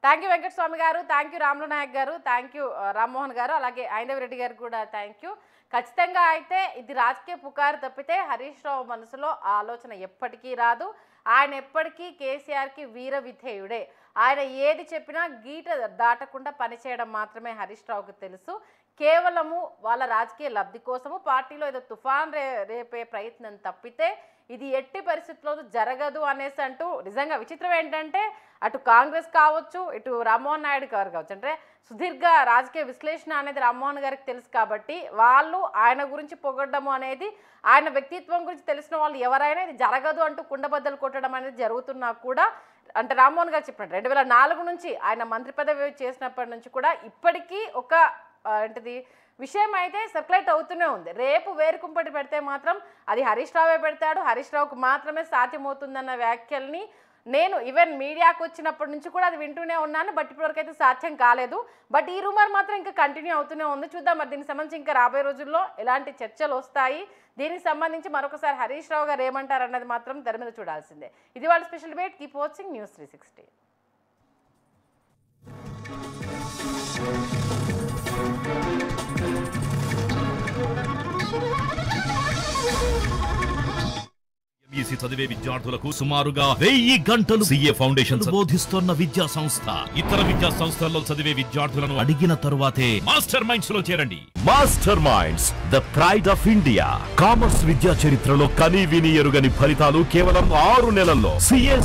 థ్యాంక్ యూ వెంకటస్వామి గారు, థ్యాంక్ యూ రాములు నాయక్ గారు, థ్యాంక్ యూ రామ్మోహన్ గారు, అలాగే ఐందవ రెడ్డి గారు కూడా థ్యాంక్ యూ. ఖచ్చితంగా అయితే ఇది రాజకీయ పుకారు తప్పితే హరీష్ రావు మనసులో ఆలోచన ఎప్పటికీ రాదు. ఆయన ఎప్పటికీ కేసీఆర్కి వీర విధేయుడే. ఆయన ఏది చెప్పినా గీట దాటకుండా పనిచేయడం మాత్రమే హరీష్ రావుకు తెలుసు. కేవలము వాళ్ళ రాజకీయ లబ్ధి కోసము పార్టీలో ఏదో తుఫాన్ రేపే ప్రయత్నం తప్పితే ఇది ఎట్టి పరిస్థితుల్లో జరగదు అనేసి అంటూ. నిజంగా విచిత్రం ఏంటంటే అటు కాంగ్రెస్ కావచ్చు, ఇటు రామ్మోహన్ నాయుడు గారు కావచ్చు, అంటే సుదీర్ఘ రాజకీయ విశ్లేషణ అనేది రామ్మోహన్ గారికి తెలుసు కాబట్టి వాళ్ళు ఆయన గురించి పొగడము అనేది, ఆయన వ్యక్తిత్వం గురించి తెలిసిన వాళ్ళు ఎవరైనా ఇది జరగదు అంటూ కుండబద్దలు కొట్టడం అనేది జరుగుతున్నా కూడా, అంటే రామ్మోహన్ గారు చెప్పినట్టు 2004 నుంచి ఆయన మంత్రి పదవి చేసినప్పటి నుంచి కూడా ఇప్పటికీ ఒక ఏంటిది విషయం అయితే సర్క్యులేట్ అవుతూనే ఉంది. రేపు వేరుకుంపటి పెడితే మాత్రం అది హరీష్ రావే పెడతాడు, హరీష్ రావుకు మాత్రమే సాధ్యమవుతుందన్న వ్యాఖ్యల్ని నేను ఈవెన్ మీడియాకు వచ్చినప్పటి నుంచి కూడా అది వింటూనే ఉన్నాను. బట్ ఇప్పటివరకు అయితే సాధ్యం కాలేదు. బట్ ఈ రూమర్ మాత్రం ఇంకా కంటిన్యూ అవుతూనే ఉంది. చూద్దాం మరి దీనికి సంబంధించి ఇంకా రాబోయే రోజుల్లో ఎలాంటి చర్చలు వస్తాయి. దీనికి సంబంధించి మరొకసారి హరీష్ రావు గారు ఏమంటారు అన్నది మాత్రం తెర మీద చూడాల్సిందే. ఇది వాళ్ళ special debate. Keep watching news 360. చదివే విద్యార్థులకు సుమారుగా 1000 గంటలు CA ఫౌండేషన్ బోధిస్తున్న విద్యా సంస్థ. ఇతర విద్యా సంస్థల్లో చదివే విద్యార్థులను అడిగిన తరువాతే మాస్టర్ మైండ్స్ లో చేరండి. Master minds, the pride of India. Commerce విద్యా చరిత్రలో కని విని ఎరుగని ఫలితాలు కేవలం 6 నెలల్లో. CA